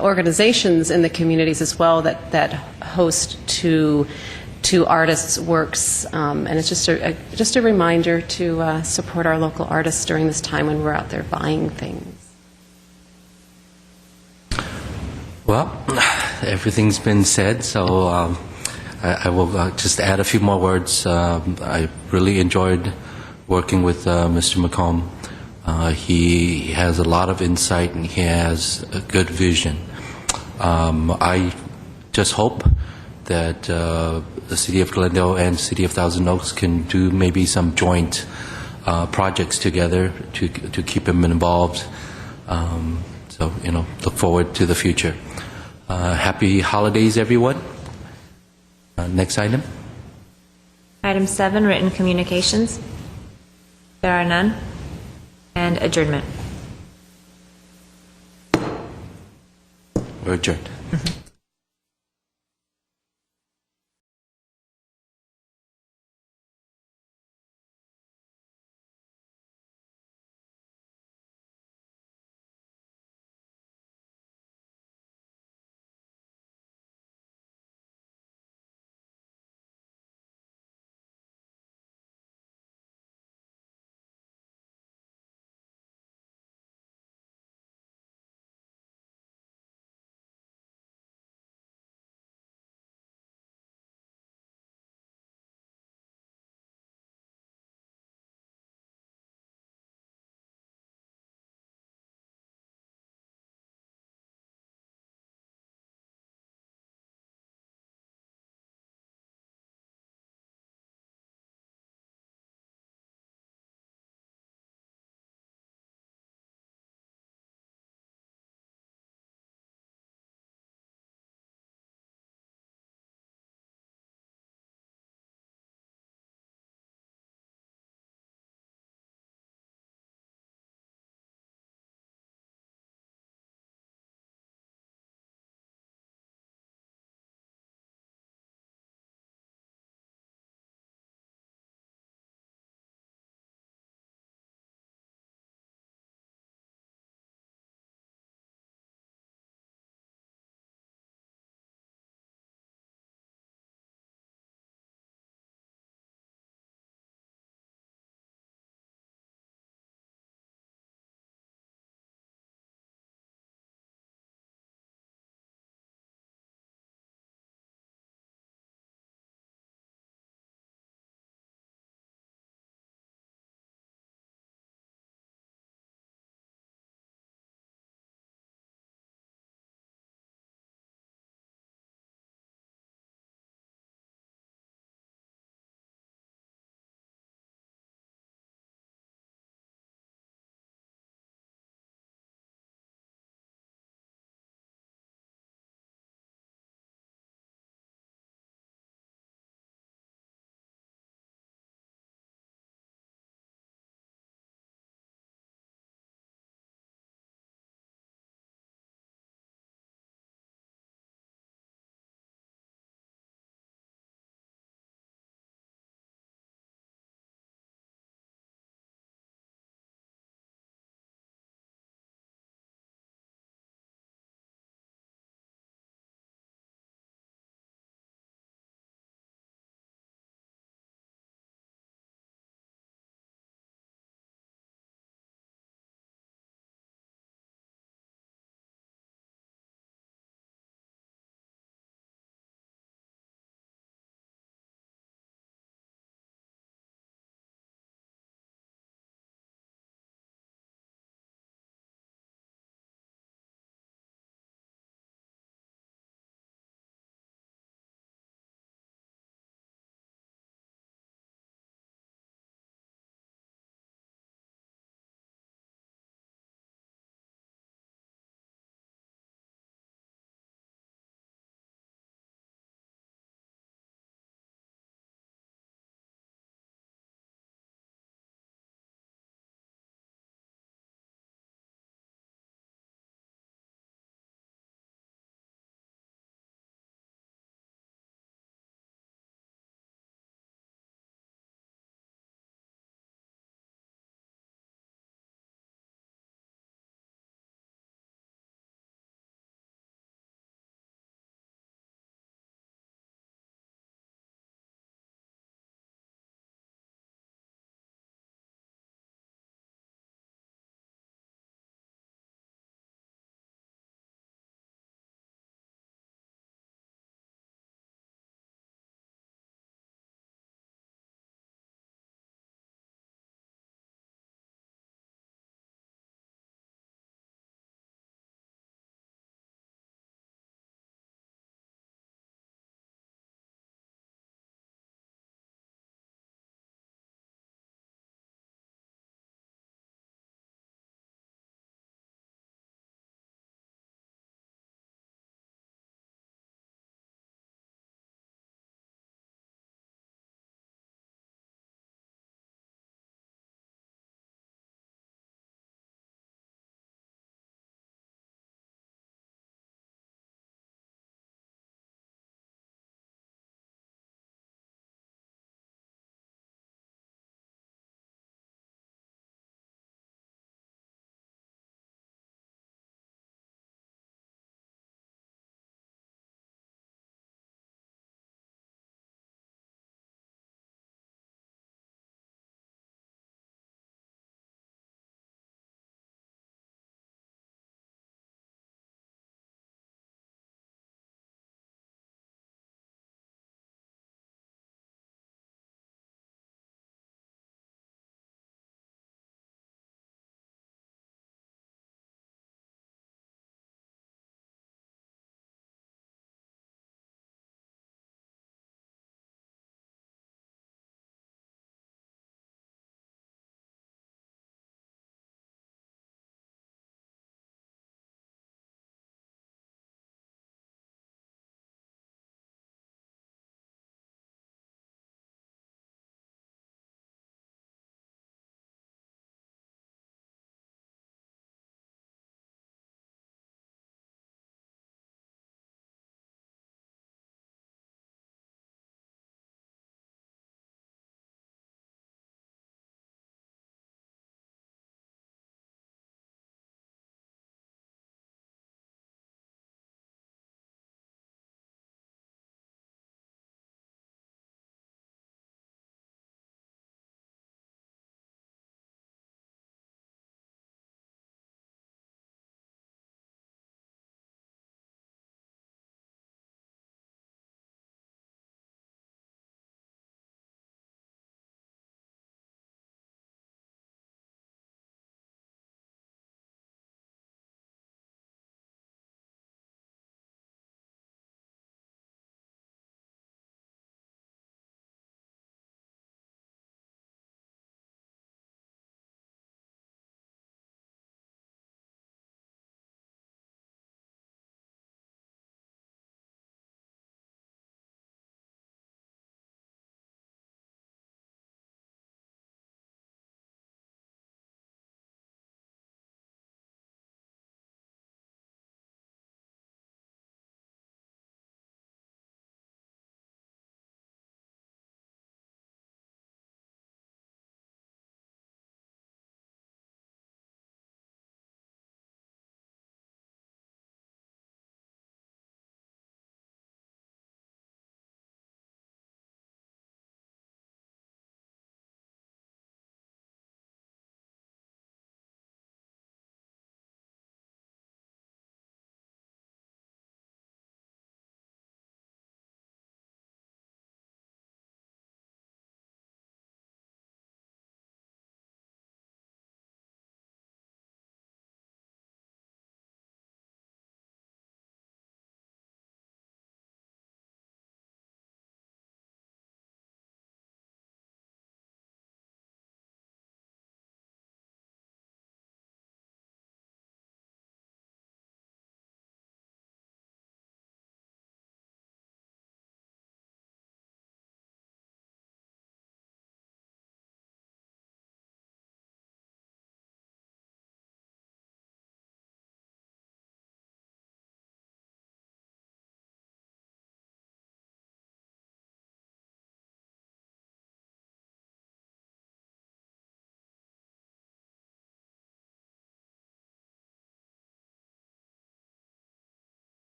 organizations in the communities as well that host to artists' works, and it's just a reminder to support our local artists during this time when we're out there buying things. Well, everything's been said, so I will just add a few more words. I really enjoyed working with Mr. McComb. He has a lot of insight, and he has a good vision. I just hope that the City of Glendale and City of Thousand Oaks can do maybe some joint projects together to keep him involved. So, look forward to the future. Happy holidays, everyone. Next item. Item 7, written communications. There are none. And adjournment. We're adjourned.